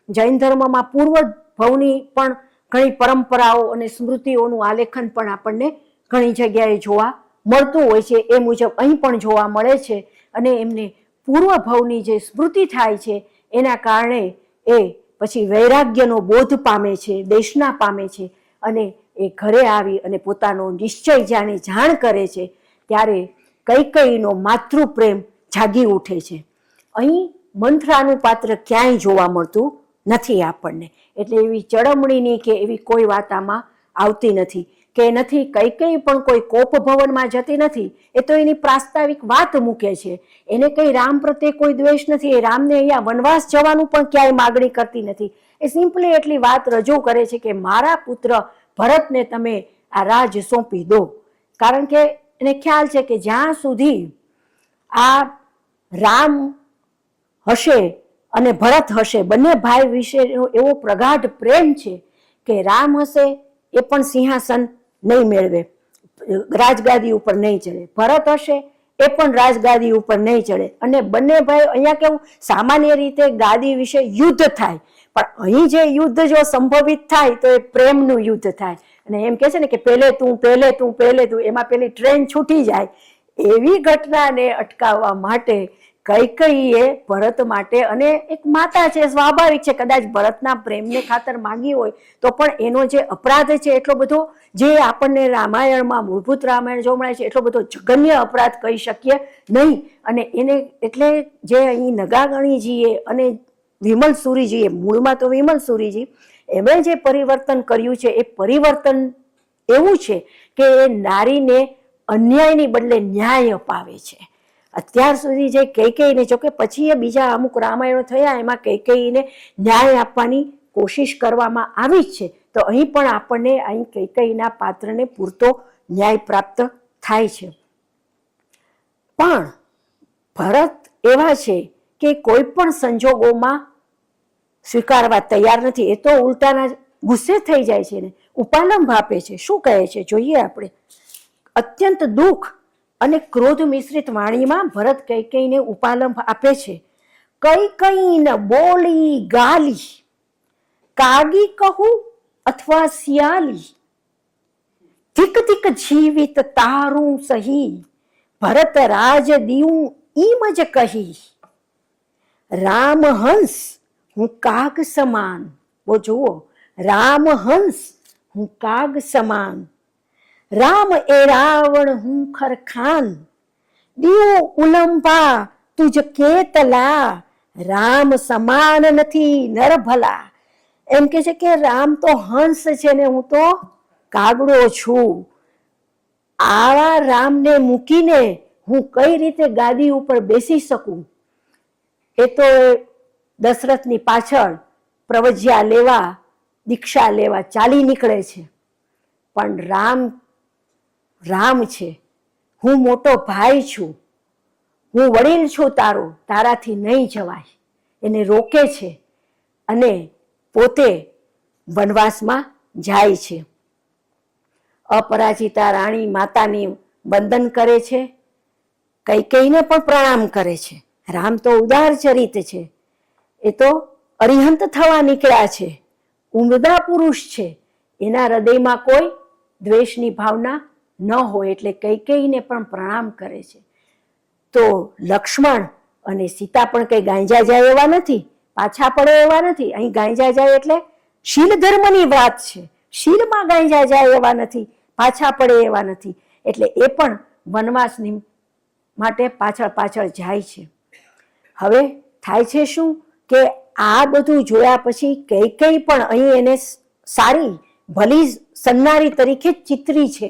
[SPEAKER 2] જૈન ધર્મમાં પૂર્વ ભવની પણ ઘણી પરંપરાઓ અને સ્મૃતિઓનું આલેખન પણ આપણને ઘણી જગ્યાએ જોવા મળતું હોય છે. એ મુજબ અહીં પણ જોવા મળે છે અને એમને પૂર્વ ભવની જે સ્મૃતિ થાય છે એના કારણે એ પછી વૈરાગ્યનો બોધ પામે છે, દેશના પામે છે અને એ ઘરે આવી અને પોતાનો નિશ્ચય જાણે જાણ કરે છે ત્યારે કૈકેયીનો માતૃપ્રેમ જાગી ઉઠે છે. અહીં મંથરાનું પાત્ર ક્યાંય જોવા મળતું નથી આપણને. એટલે એવી ચડમણીની કે એવી કોઈ વાત આમાં આવતી નથી કે નથી. કૈકેયી પણ કોઈ કોપ ભવનમાં જતી નથી. એ તો એની પ્રાસ્તાવિક વાત મૂકે છે. એને કઈ રામ પ્રત્યે કોઈ દ્વેષ નથી. એ રામને અહીંયા વનવાસ જવાનું પણ ક્યાંય માગણી કરતી નથી. એ સિમ્પલી એટલી વાત રજૂ કરે છે કે મારા પુત્ર ભરતને તમે આ રાજ સોંપી દો. કારણ કે એને ખ્યાલ છે કે જ્યાં સુધી આ રામ હશે અને ભરત હશે, બંને ભાઈ વિશેનો એવો પ્રગાઢ પ્રેમ છે કે રામ હશે એ પણ સિંહાસન નહીં મેળવે, રાજગાદી ઉપર નહીં ચડે. ભરત હશે એ પણ રાજગાદી ઉપર નહીં ચડે. અને બંને ભાઈ અહીંયા કેવું સામાન્ય રીતે ગાદી વિશે યુદ્ધ થાય, પણ અહીં જે યુદ્ધ જો સંભવિત થાય તો એ પ્રેમનું યુદ્ધ થાય. અને એમ કે છે ને કે પહેલે તું, એમાં પેલી ટ્રેન છૂટી જાય. એવી ઘટનાને અટકાવવા માટે કૈકેયીએ ભરત માટે, અને એક માતા છે સ્વાભાવિક છે, કદાચ ભરતના પ્રેમને ખાતર માંગી હોય તો પણ એનો જે અપરાધ છે એટલો બધો જે આપણને રામાયણમાં મૂળભૂત રામાયણ જોવા મળે છે એટલો બધો જઘન્ય અપરાધ કહી શકીએ નહીં. અને એને એટલે જે અહીં નગાગણીજીએ અને વિમલ સુરીજીએ, મૂળમાં તો વિમલ સુરીજી, એમણે જે પરિવર્તન કર્યું છે એ પરિવર્તન એવું છે કે એ નારીને અન્યાયની બદલે ન્યાય અપાવે છે. અત્યાર સુધી જે કૈકેયીને, જોકે પછી એ બીજા અમુક રામાયણો થયા એમાં કૈકેયીને ન્યાય આપવાની કોશિશ કરવામાં આવી જ છે. તો અહીં પણ આપણને અહીં કૈકેયીના પાત્રને પૂરતો ન્યાય પ્રાપ્ત થાય છે. પણ ભરત એવા છે કે કોઈ પણ સંજોગોમાં સ્વીકારવા તૈયાર નથી. એ તો ઉલટાના ગુસ્સે થઈ જાય છે ને ઉપાલંબ આપે છે. શું કહે છે જોઈએ આપણે. અત્યંત દુઃખ અને ક્રોધ મિશ્રિત વાણીમાં ભરત કૈકેયીને ઉપાલંબ આપે છે. કૈકેયીને બોલી ગાલી, કાગી કહું અથવા શિયાલી, ધિક ધિક જીવિત તારું સહી, ભરત રાજ દીવું ઈમ જ કહી, રામ હંસ હું કાગ સમાન. બો જુઓ, રામ હંસ હું કાગ સમાન, રામ એ રાવણ હું ખરખાન, દીવો ઉલંબા તુજ કેતલા, રામ સમાન નથી નર ભલા. એમ કે છે કે રામ તો હંસ છે ને હું તો કાગડો છું. આવા રામને મૂકીને હું કઈ રીતે ગાદી ઉપર બેસી શકું. એ તો દશરથની પાછળ પ્રવજ્યા લેવા, દીક્ષા લેવા ચાલી નીકળે છે. પણ રામ છે, હું મોટો ભાઈ છું, હું વડીલ છું તારો, તારાથી નહીં જવાય, એને રોકે છે અને પોતે વનવાસમાં જાય છે. અપરાજિતા રાણી માતાની વંદન કરે છે, કૈકેયીને પણ પ્રણામ કરે છે. રામ તો ઉદાર ચરિત છે, એ તો અરિહંત થવા નીકળ્યા છે, ઉમદા પુરુષ છે, એના હૃદયમાં કોઈ દ્વેષની ભાવના ન હોય એટલે કૈકેયીને પણ પ્રણામ કરે છે. તો લક્ષ્મણ અને સીતા પણ કઈ ગાંજા જાય એવા નથી, પાછા પડે એવા નથી. અહીં ગાંજા જાય એટલે શીલ ધર્મની વાત છે, શીલમાં ગાંજા જાય એવા નથી, પાછા પડે એવા નથી. એટલે એ પણ વનવાસની માટે પાછળ પાછળ જાય છે. હવે થાય છે શું કે આ બધું જોયા પછી કૈકેયી પણ અહીં એને સારી ભલી સન્નારી તરીકે ચિતરી છે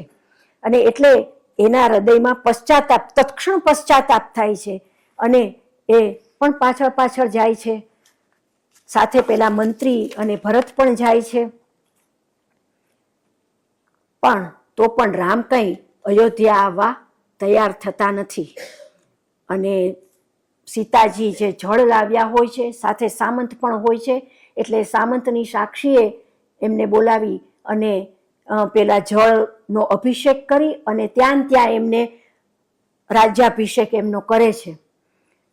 [SPEAKER 2] અને એટલે એના હૃદયમાં પશ્ચાતાપ, તત્ક્ષણ પશ્ચાતાપ થાય છે અને એ પણ પાછળ પાછળ જાય છે. સાથે પેલા મંત્રી અને ભરત પણ જાય છે. પણ તો પણ રામ કંઈ અયોધ્યા આવવા તૈયાર થતા નથી અને સીતાજી જે જળ લાવ્યા હોય છે, સાથે સામંત પણ હોય છે, એટલે સામંતની સાક્ષીએ એમને બોલાવી અને પેલા જળનો અભિષેક કરી અને ત્યાં એમને રાજ્યાભિષેક એમનો કરે છે.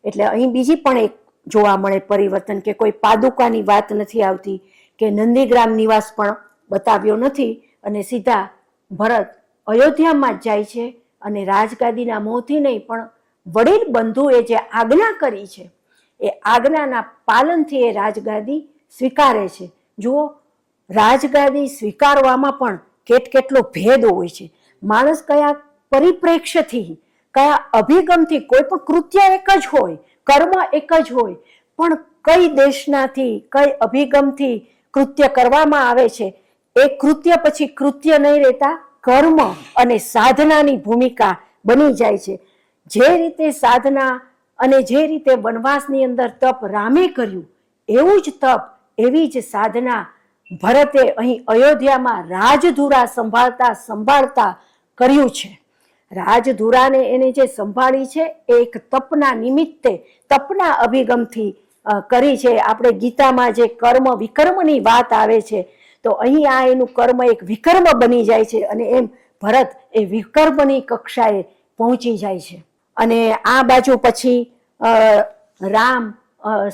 [SPEAKER 2] એટલે અહીં બીજી પણ એક જોવા મળે પરિવર્તન કે કોઈ પાદુકાની વાત નથી આવતી કે નંદીગ્રામ નિવાસ પણ બતાવ્યો નથી અને સીધા ભરત અયોધ્યામાં જ જાય છે અને રાજગાદીના મોહથી નહીં પણ વડીલ બંધુએ જે આજ્ઞા કરી છે એ આજ્ઞાના પાલનથી એ રાજગાદી સ્વીકારે છે. જુઓ, રાજગાદી સ્વીકારવામાં પણ કેટલો ભેદ હોય છે. માણસ કયા પરિપ્રેક્ષ્યથી, કયા અભિગમથી, કોઈ પણ કૃત્ય એક જ હોય, કર્મ એક જ હોય, પણ કઈ દેશનાથી, કઈ અભિગમથી કૃત્ય કરવામાં આવે છે એ કૃત્ય પછી કૃત્ય નહીં રહેતા કર્મ અને સાધનાની ભૂમિકા બની જાય છે. જે રીતે સાધના અને જે રીતે વનવાસની અંદર તપ રામે કર્યું એવું જ તપ, એવી જ સાધના ભરતે અહીં અયોધ્યામાં રાજધુરા સંભાળતા કર્યું છે. રાજધુરાને એને જે સંભાળી છે એ એક તપના નિમિત્તે, તપના અભિગમથી કરી છે. આપણે ગીતામાં જે કર્મ વિકર્મની વાત આવે છે તો અહીં આ એનું કર્મ એક વિકર્મ બની જાય છે અને એમ ભરત એ વિકર્મની કક્ષાએ પહોંચી જાય છે. અને આ બાજુ પછી રામ,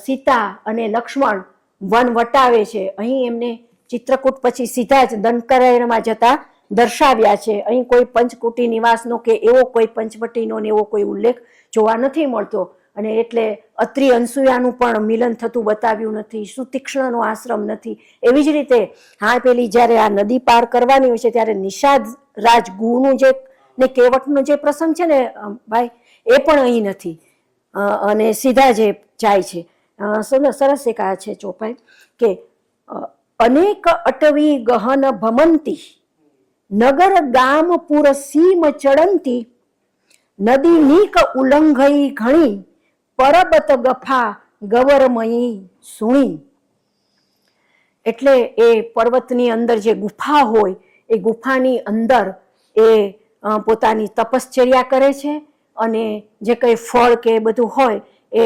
[SPEAKER 2] સીતા અને લક્ષ્મણ વન વટાવે છે. અહીં એમને ચિત્રકૂટ પછી સીધા જ દંડકારણ્યમાં જતા દર્શાવ્યા છે. અહીં કોઈ પંચકુટી નિવાસનો કે એવો કોઈ પંચવટીનો ને એવો કોઈ ઉલ્લેખ જોવા નથી મળતો અને એટલે અત્રિ અનસૂયાનું પણ મિલન થતું બતાવ્યું નથી, સુતીક્ષ્ણનો આશ્રમ નથી. એવી જ રીતે હા પેલી જ્યારે આ નદી પાર કરવાની હોય છે ત્યારે નિષાદ રાજગુહનું જે ને કેવટનો જે પ્રસંગ છે ને ભાઈ, એ પણ અહીં નથી અને સીધા જે જાય છે. સરસ એક આ છે ચોપાઈ કે અનેક અટવી ગહન ભમંતી, નગર ગામ પુર સીમ ચડંતી, નદી નીક ઉલ્લંઘઈ ઘણી, પરબત ગફા ગવરમયી સુણી. એટલે એ પર્વતની અંદર જે ગુફા હોય એ ગુફાની અંદર એ પોતાની તપશ્ચર્યા કરે છે અને જે કંઈ ફળ કે બધું હોય એ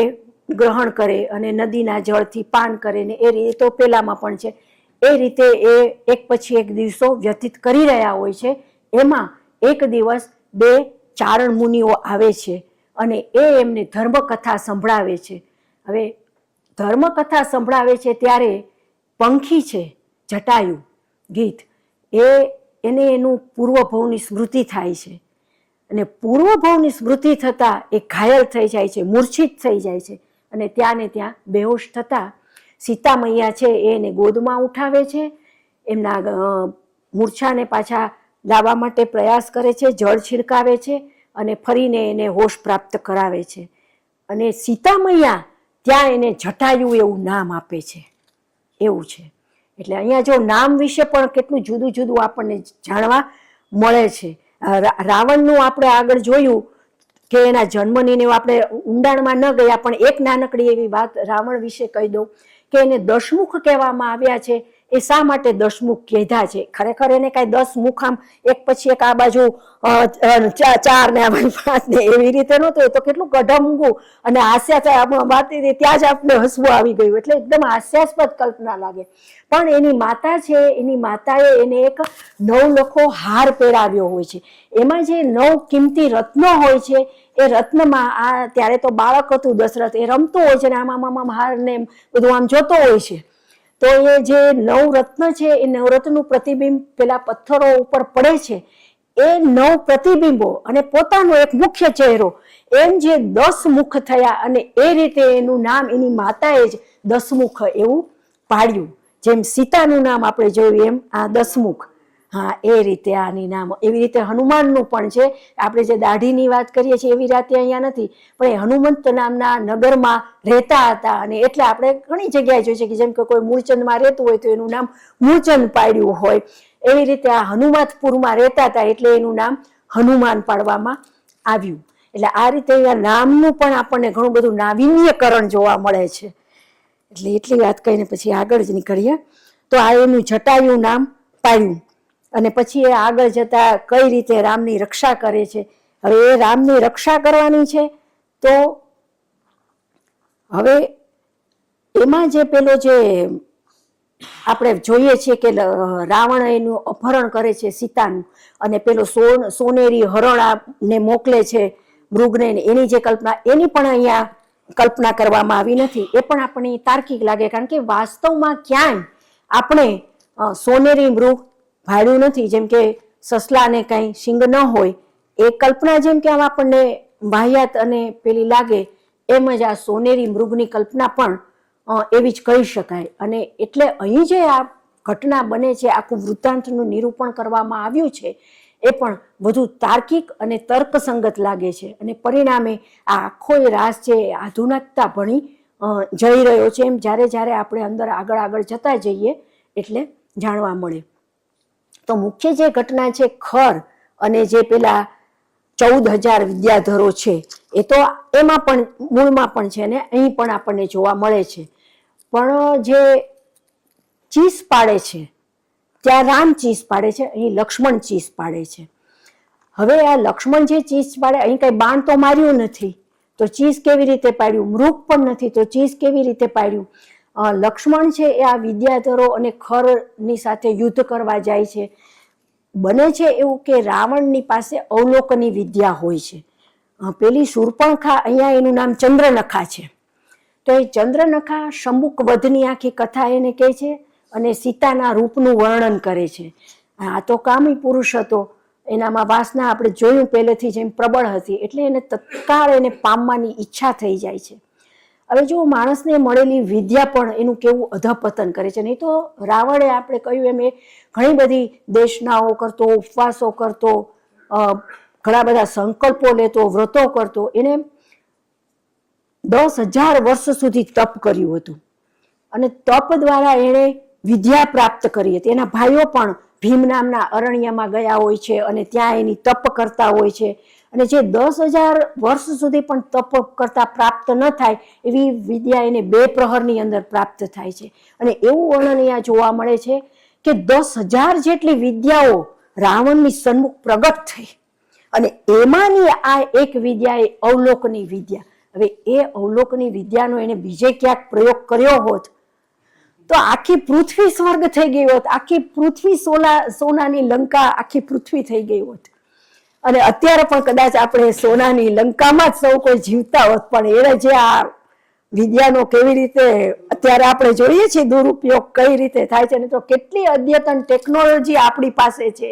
[SPEAKER 2] ગ્રહણ કરે અને નદીના જળથી પાન કરે ને એ રીતે તો પેલામાં પણ છે. એ રીતે એ એક પછી એક દિવસો વ્યતીત કરી રહ્યા હોય છે. એમાં એક દિવસ બે ચારણ મુનિઓ આવે છે અને એ એમને ધર્મકથા સંભળાવે છે. હવે ધર્મકથા સંભળાવે છે ત્યારે પંખી છે જટાયુ ગીત, એને એનું પૂર્વભવની સ્મૃતિ થાય છે અને પૂર્વભવની સ્મૃતિ થતાં એ ઘાયલ થઈ જાય છે, મૂર્છિત થઈ જાય છે અને ત્યાં ને ત્યાં બેહોશ થતાં સીતા મૈયા છે એને ગોદમાં ઉઠાવે છે, એમના મૂર્છાને પાછા લાવવા માટે પ્રયાસ કરે છે, જળ છિડકાવે છે અને ફરીને એને હોશ પ્રાપ્ત કરાવે છે. અને સીતા મૈયા ત્યાં એને જટાયુ એવું નામ આપે છે. એવું છે. એટલે અહીંયા જો નામ વિશે પણ કેટલું જુદું જુદું આપણને જાણવા મળે છે. રાવણનું આપણે આગળ જોયું કે એના જન્મની આપણે ઊંડાણમાં ન ગયા પણ એક નાનકડી એવી વાત રાવણ વિશે કહી દઉં કે એને દશમુખ કહેવામાં આવ્યા છે. એ શા માટે 10 મુખ કીધા છે? ખરેખર એને કાંઈ 10 મુખ આમ એક પછી એક આ બાજુ 4 ને આ બાજુ 5 ને એવી રીતે નહોતું. એ તો કેટલું કઢમવું અને હાસ્યાસ્પદ ત્યાં જ આપણે હસવું આવી ગયું, એટલે એકદમ હાસ્યાસ્પદ કલ્પના લાગે. પણ એની માતા છે, એની માતાએ એને એક 9 લખો હાર પહેરાવ્યો હોય છે. એમાં જે 9 કિંમતી રત્નો હોય છે એ રત્નમાં આ ત્યારે તો બાળક હતું દશરથ, એ રમતો હોય છે ને આમ હાર ને બધું આમ જોતો હોય છે. તો એ જે 9 રત્ન છે એ 9 રત્નનું પ્રતિબિંબ પેલા પથ્થરો ઉપર પડે છે. એ 9 પ્રતિબિંબો અને પોતાનો એક મુખ્ય ચહેરો, એમ જે 10 મુખ થયા અને એ રીતે એનું નામ એની માતાએ જ 10 મુખ એવું પાડ્યું. જેમ સીતાનું નામ આપણે જોયું એમ આ 10 મુખ. હા, એ રીતે આની નામ. એવી રીતે હનુમાનનું પણ છે. આપણે જે દાઢીની વાત કરીએ છીએ એવી રીતે અહીંયા નથી, પણ એ હનુમંત નામના નગરમાં રહેતા હતા અને એટલે આપણે ઘણી જગ્યાએ જોઈએ છે કે જેમ કે કોઈ મૂળચંદમાં રહેતું હોય તો એનું નામ મૂળચંદ પાડ્યું હોય. એવી રીતે આ હનુમાતપુરમાં રહેતા હતા એટલે એનું નામ હનુમાન પાડવામાં આવ્યું. એટલે આ રીતે અહીંયા નામનું પણ આપણને ઘણું બધું નાવીન્યકરણ જોવા મળે છે. એટલે એટલી વાત કહીને પછી આગળ જ નીકળીએ. તો આ એનું જટાયું નામ પાડ્યું અને પછી એ આગળ જતા કઈ રીતે રામની રક્ષા કરે છે. હવે એ રામની રક્ષા કરવાની છે તો હવે એમાં જે પેલો જે આપણે જોઈએ છીએ કે રાવણ એનું અપહરણ કરે છે સીતાનું અને પેલો સોનેરી હરણને મોકલે છે મૃગને, એની જે કલ્પના, એની પણ અહીંયા કલ્પના કરવામાં આવી નથી. એ પણ આપણને તાર્કિક લાગે, કારણ કે વાસ્તવમાં ક્યાંય આપણે સોનેરી મૃગ ભાડ્યું નથી. જેમ કે સસલાને કાંઈ શિંગ ન હોય એ કલ્પના જેમ કે આમ આપણને વાહિયાત અને પેલી લાગે, એમ જ આ સોનેરી મૃગની કલ્પના પણ એવી જ કહી શકાય. અને એટલે અહીં જે આ ઘટના બને છે, આખું વૃત્તાંતનું નિરૂપણ કરવામાં આવ્યું છે, એ પણ વધુ તાર્કિક અને તર્કસંગત લાગે છે. અને પરિણામે આ આખો રાસ છે એ આધુનિકતા ભણી જઈ રહ્યો છે, એમ જ્યારે જ્યારે આપણે અંદર આગળ જતા જઈએ એટલે જાણવા મળે. તો મુખ્ય જે ઘટના છે ખર અને જે પેલા 14,000 વિદ્યાધરો છે, એ તો એમાં પણ મૂળમાં પણ છે ને અહીં પણ આપણને જોવા મળે છે. પણ જે ચીસ પાડે છે ત્યાં રામ ચીસ પાડે છે, અહીં લક્ષ્મણ ચીસ પાડે છે. હવે આ લક્ષ્મણ જે ચીસ પાડે, અહીં કઈ બાણ તો માર્યું નથી તો ચીસ કેવી રીતે પાડ્યું? મૃગ પણ નથી તો ચીસ કેવી રીતે પાડ્યું? લક્ષ્મણ છે એ આ વિદ્યાધરો અને ખરની સાથે યુદ્ધ કરવા જાય છે. બને છે એવું કે રાવણની પાસે અવલોકની વિદ્યા હોય છે. પેલી શૂર્પણખા, અહીંયા એનું નામ ચંદ્રનખા છે. તો એ ચંદ્રનખા શંભુક વધની આખી કથા એને કહે છે અને સીતાના રૂપનું વર્ણન કરે છે. આ તો કામી પુરુષ હતો, એનામાં વાસના આપણે જોયું પહેલેથી જેમ પ્રબળ હતી, એટલે એને તત્કાળ એને પામવાની ઈચ્છા થઈ જાય છે. હવે જો માણસને મળેલી વિદ્યા પણ એનું કેવું અધપતન કરે છે. નહીં તો રાવણે આપણે કહ્યું એમ એ ઘણી બધી દેશનાઓ કરતો, ઉપવાસો કરતો, ઘણા બધા સંકલ્પો લેતો, વ્રતો કરતો. એને 10,000 વર્ષ સુધી તપ કર્યું હતું અને તપ દ્વારા એણે વિદ્યા પ્રાપ્ત કરી હતી. એના ભાઈઓ પણ ભીમ નામના અરણ્યમાં ગયા હોય છે અને ત્યાં એની તપ કરતા હોય છે. અને જે 10,000 વર્ષ સુધી પણ તપ કરતા પ્રાપ્ત ન થાય એવી વિદ્યા એને 2 પ્રહરની અંદર પ્રાપ્ત થાય છે. અને એવું વર્ણન અહીંયા જોવા મળે છે કે 10,000 જેટલી વિદ્યાઓ રાવણની સન્મુખ પ્રગટ થઈ અને એમાંની આ એક વિદ્યા એ અવલોકની વિદ્યા. હવે એ અવલોકની વિદ્યાનો એને બીજે ક્યાંક પ્રયોગ કર્યો હોત તો આખી પૃથ્વી સ્વર્ગ થઈ ગઈ હોત, આખી પૃથ્વી સોનાની લંકા આખી પૃથ્વી થઈ ગઈ હોત. અને અત્યારે પણ કદાચ આપણે સોનાની લંકામાં જ સૌ કોઈ જીવતા હોત, પણ એને જે આ વિદ્યાનો કેવી રીતે અત્યારે આપણે જોઈએ છીએ દુરુપયોગ કઈ રીતે થાય છે, ને તો કેટલી અદ્યતન ટેકનોલોજી આપણી પાસે છે,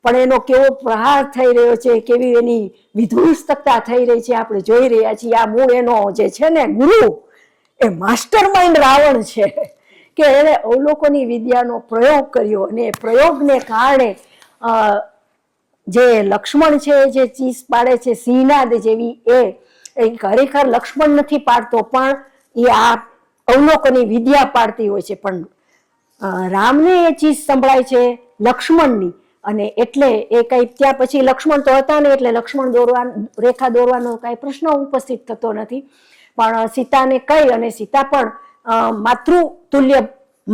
[SPEAKER 2] પણ એનો કેવો પ્રહાર થઈ રહ્યો છે, કેવી એની વિધ્વંસકતા થઈ રહી છે આપણે જોઈ રહ્યા છીએ. આ મૂળ એનો જે છે ને ગુરુ, એ માસ્ટર માઇન્ડ રાવણ છે કે એને અવલોકની વિદ્યાનો પ્રયોગ કર્યો અને એ પ્રયોગને કારણે જે લક્ષ્મણ છે જે ચીસ પાડે છે સિંહનાદ જેવી, એ ખરેખર લક્ષ્મણ નથી પાડતો પણ એ આ અવલોકની વિદ્યા પાડતી હોય છે. પણ રામને એ ચીસ સંભળાય છે લક્ષ્મણની અને એટલે એ કઈ ત્યાં પછી લક્ષ્મણ તો હતા ને એટલે લક્ષ્મણ રેખા દોરવાનો કઈ પ્રશ્ન ઉપસ્થિત થતો નથી. પણ સીતાને કહી અને સીતા પણ માતૃ તુલ્ય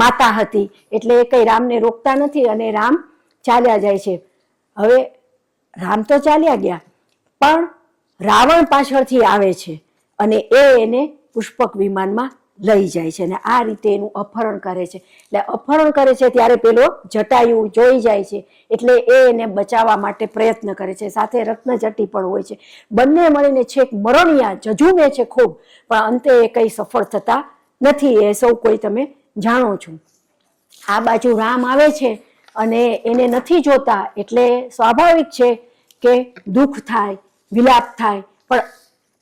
[SPEAKER 2] માતા હતી, એટલે એ કંઈ રામને રોકતા નથી અને રામ ચાલ્યા જાય છે. હવે રામ તો ચાલ્યા ગયા, પણ રાવણ પાછળથી આવે છે અને એને પુષ્પક વિમાનમાં લઈ જાય છે અને આ રીતે એનું અપહરણ કરે છે. એટલે અપહરણ કરે છે ત્યારે પેલો જટાયુ જોઈ જાય છે, એટલે એને બચાવવા માટે પ્રયત્ન કરે છે. સાથે રત્નજટી પણ હોય છે. બંને મળીને છેક મરણિયા જજુમે છે ખૂબ, પણ અંતે એ કંઈ સફળ થતા નથી. એ સૌ કોઈ તમે જાણો છો. આ બાજુ રામ આવે છે અને એને નથી જોતા, એટલે સ્વાભાવિક છે કે દુઃખ થાય, વિલાપ થાય. પણ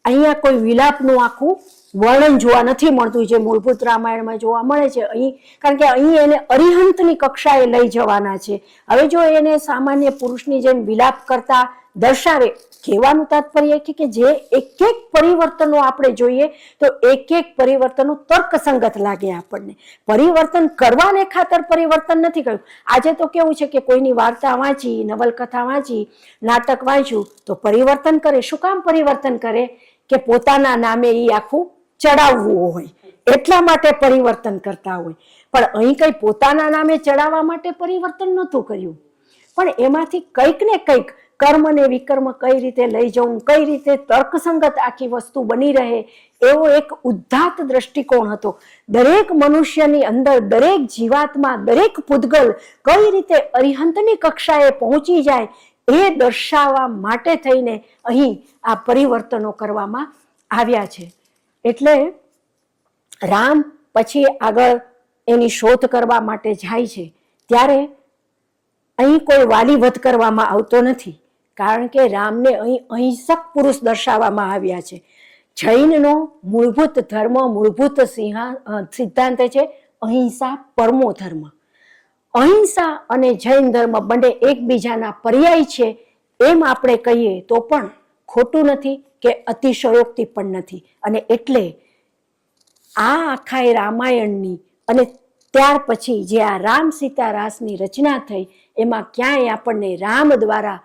[SPEAKER 2] અહીંયા કોઈ વિલાપનું આખું વર્ણન જોવા નથી મળતું, જે મૂળભૂત રામાયણમાં જોવા મળે છે અહીં. કારણ કે અહીં એને અરિહંતની કક્ષાએ લઈ જવાના છે. હવે જો એને સામાન્ય પુરુષની જેમ વિલાપ કરતા દર્શાવે, કહેવાનું તાત્પર્ય કે જે એક એક પરિવર્તનો આપણે જોઈએ તો એક એક પરિવર્તનો તર્કસંગત લાગે આપણને. પરિવર્તન કરવાને ખાતર પરિવર્તન નથી કર્યું. આજે તો કેવું છે કે કોઈની વાર્તા વાંચી, નવલકથા વાંચી, નાટક વાંચ્યું તો પરિવર્તન કરે. શું કામ પરિવર્તન કરે? કે પોતાના નામે એ આખું ચડાવવું હોય, એટલા માટે પરિવર્તન કરતા હોય. પણ અહીં કઈ પોતાના નામે ચડાવવા માટે પરિવર્તન નહોતું કર્યું, પણ એમાંથી કંઈક ને કંઈક કર્મ ને વિકર્મ કઈ રીતે લઈ જવું, કઈ રીતે તર્કસંગત આખી વસ્તુ બની રહે, એવો એક ઉદ્ધાત દ્રષ્ટિકોણ હતો. દરેક મનુષ્યની અંદર, દરેક જીવાત્મા, દરેક પૂતગલ કઈ રીતે અરિહંતની કક્ષાએ પહોંચી જાય એ દર્શાવવા માટે થઈને અહીં આ પરિવર્તનો કરવામાં આવ્યા છે. એટલે રામ પછી આગળ એની શોધ કરવા માટે જાય છે ત્યારે અહીં કોઈ વાલી વધ કરવામાં આવતો નથી, કારણ કે રામને અહીં અહિંસક પુરુષ દર્શાવવામાં આવ્યા છે. જૈનનો મૂળભૂત ધર્મ, મૂળભૂત સિદ્ધાંત છે અહિંસા પરમો ધર્મ. અહિંસા અને જૈન ધર્મ બંને એકબીજાના પર્યાય છે એમ આપણે કહીએ તો પણ ખોટું નથી કે અતિશયોક્તિ પણ નથી. અને એટલે આ આખા રામાયણની અને ત્યાર પછી જે આ રામ સીતા રાસની રચના થઈ એમાં ક્યાંય આપણને રામ દ્વારા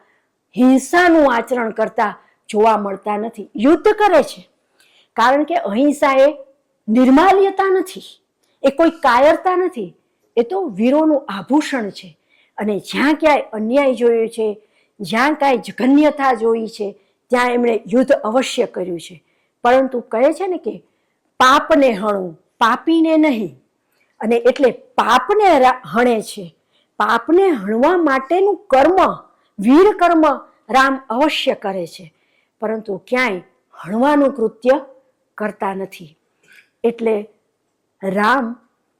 [SPEAKER 2] હિંસાનું આચરણ કરતા જોવા મળતા નથી. યુદ્ધ કરે છે, કારણ કે અહિંસા એ નિર્માલ્યતા નથી, એ કોઈ કાયરતા નથી, એ તો વીરોનું આભૂષણ છે. અને જ્યાં ક્યાંય અન્યાય જોયો છે, જ્યાં કાંઈ જઘન્યતા જોઈ છે, ત્યાં એમણે યુદ્ધ અવશ્ય કર્યું છે. પરંતુ કહે છે ને કે પાપને હણવું, પાપીને નહીં. અને એટલે પાપને હણે છે. પાપને હણવા માટેનું કર્મ, વીર કર્મ રામ અવશ્ય કરે છે, પરંતુ ક્યાંય હણવાનું કૃત્ય કરતા નથી. એટલે રામ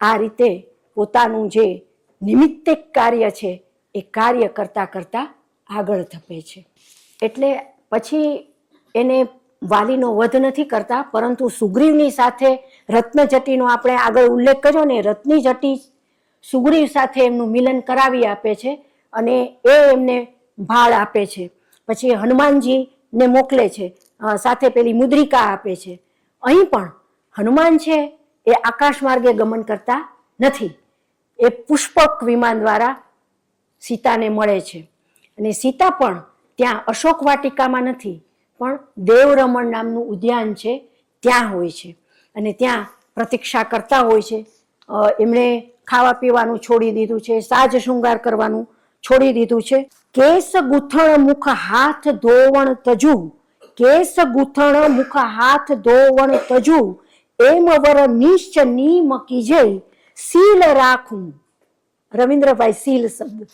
[SPEAKER 2] આ રીતે પોતાનું જે નિમિત્તિક કાર્ય છે એ કાર્ય કરતા કરતા આગળ ધપે છે. એટલે પછી એને વાલીનો વધ નથી કરતા, પરંતુ સુગ્રીવની સાથે રત્નજટીનો આપણે આગળ ઉલ્લેખ કર્યો ને, રત્નજટી સુગ્રીવ સાથે એમનું મિલન કરાવી આપે છે અને એ એમને ભાળ આપે છે. પછી હનુમાનજીને મોકલે છે, સાથે પેલી મુદ્રિકા આપે છે. અહીં પણ હનુમાન છે એ આકાશ માર્ગે ગમન કરતા નથી, એ પુષ્પક વિમાન દ્વારા સીતાને મળે છે. અને સીતા પણ ત્યાં અશોક વાટિકામાં નથી, પણ દેવરમણ નામનું ઉદ્યાન છે ત્યાં હોય છે અને ત્યાં પ્રતીક્ષા કરતા હોય છે. એમણે ખાવા પીવાનું છોડી દીધું છે, સાજ શૃંગાર કરવાનું છોડી દીધું છે. કેસ ગૂંથણ મુખ હાથ ધોવણ તજુ, કેસ ગૂંથણ મુખ હાથ ધોવણ તજુ, એમ વર નિશ્ચ નીમ કીજે, સીલ રાખું. રવિન્દ્રભાઈ સીલ શબ્દ,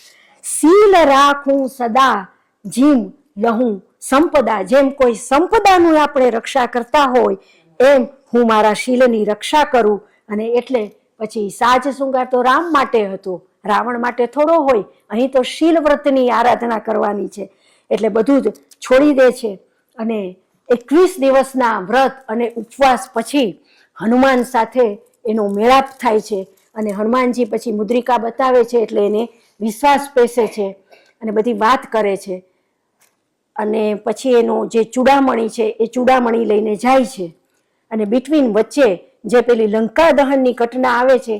[SPEAKER 2] સીલ રાખું સદા જીમ લહું સંપદા. જેમ કોઈ સંપદાનું આપણે રક્ષા કરતા હોય એમ હું મારા શીલની રક્ષા કરું. અને એટલે પછી સાજ શૃંગાર તો રામ માટે હતો, રાવણ માટે થોડો હોય. અહીં તો શીલ વ્રતની આરાધના કરવાની છે, એટલે બધું જ છોડી દે છે. અને 21 દિવસના વ્રત અને ઉપવાસ પછી હનુમાન સાથે એનો મેળાપ થાય છે અને હનુમાનજી પછી મુદ્રિકા બતાવે છે, એટલે એને વિશ્વાસ બેસે છે અને બધી વાત કરે છે. અને પછી એનો જે ચૂડામણી છે એ ચૂડામણી લઈને જાય છે. અને બિટવીન વચ્ચે જે પેલી લંકા દહનની ઘટના આવે છે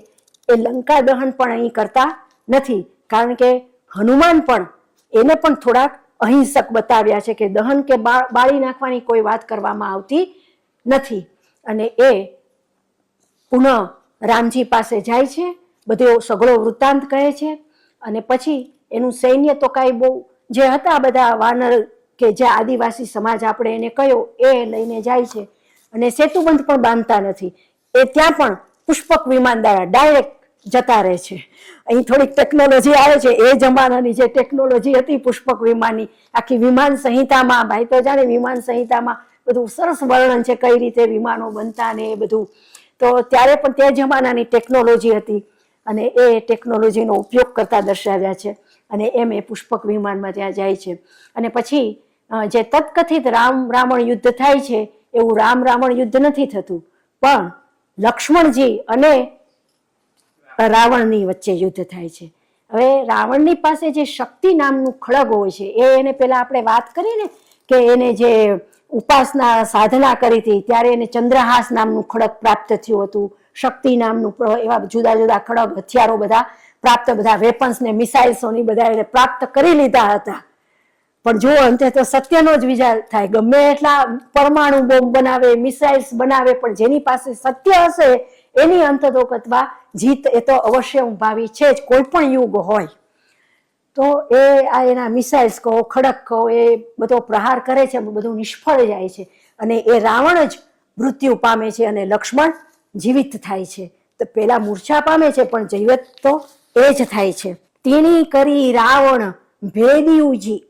[SPEAKER 2] એ લંકા દહન પણ અહીં કરતા નથી, કારણ કે હનુમાન પણ એને પણ થોડાક અહિંસક બતાવ્યા છે કે દહન કે બાળી નાખવાની કોઈ વાત કરવામાં આવતી નથી. અને એ પુનઃ રામજી પાસે જાય છે બધો સઘળો વૃત્તાંત કહે છે. અને પછી એનું સૈન્ય તો કાંઈ બહુ જે હતા બધા વાનર કે જે આદિવાસી સમાજ આપણે એને કયો એ લઈને જાય છે અને સેતુબંધ પણ બાંધતા નથી. એ ત્યાં પણ પુષ્પક વિમાન દ્વારા ડાયરેક્ટ જતા રહે છે. અહીં થોડીક ટેકનોલોજી આવે છે, એ જમાનાની જે ટેકનોલોજી હતી પુષ્પક વિમાનની, આખી વિમાન સંહિતામાં, ભાઈ તો જાણે વિમાન સંહિતામાં બધું સરસ વર્ણન છે કઈ રીતે વિમાનો બનતા ને એ બધું. તો ત્યારે પણ તે જમાનાની ટેકનોલોજી હતી અને એ ટેકનોલોજીનો ઉપયોગ કરતા દર્શાવ્યા છે. અને એમ એ પુષ્પક વિમાનમાં ત્યાં જાય છે. અને પછી જે તત્કથિત રાવણ યુદ્ધ થાય છે એવું રાવણ યુદ્ધ નથી થતું, પણ લક્ષ્મણજી અને રાવણની વચ્ચે યુદ્ધ થાય છે. હવે રાવણની પાસે જે શક્તિ નામનું ખડગ હોય છે એ એને પેલા આપણે વાત કરી ને કે એને જે ઉપાસના સાધના કરી હતી ત્યારે એને ચંદ્રહાસ નામનું ખડગ પ્રાપ્ત થયું હતું, શક્તિ નામનું, એવા જુદા જુદા ખડગ હથિયારો બધા પ્રાપ્ત, બધા વેપન્સ ને મિસાઇલ્સોની બધા એને પ્રાપ્ત કરી લીધા હતા. પણ જો અંતે તો સત્યનો જ વિજય થાય. ગમે એટલા પરમાણુ બોમ્બ બનાવે, મિસાઇલ્સ બનાવે, પણ જેની પાસે સત્ય હશે એની અંત તો અથવા જીત એ તો અવશ્ય ભાવી છે જ, કોઈ પણ યુગ હોય. તો એ આ એના મિસાઇલ્સ કહો, ખડક કહો, એ બધો પ્રહાર કરે છે, બધું નિષ્ફળ જાય છે અને એ રાવણ જ મૃત્યુ પામે છે અને લક્ષ્મણ જીવિત થાય છે. તો પેલા મૂર્છા પામે છે પણ જીવિત તો એ જ થાય છે. તેણી કરી રાવણ ભેદિયુજી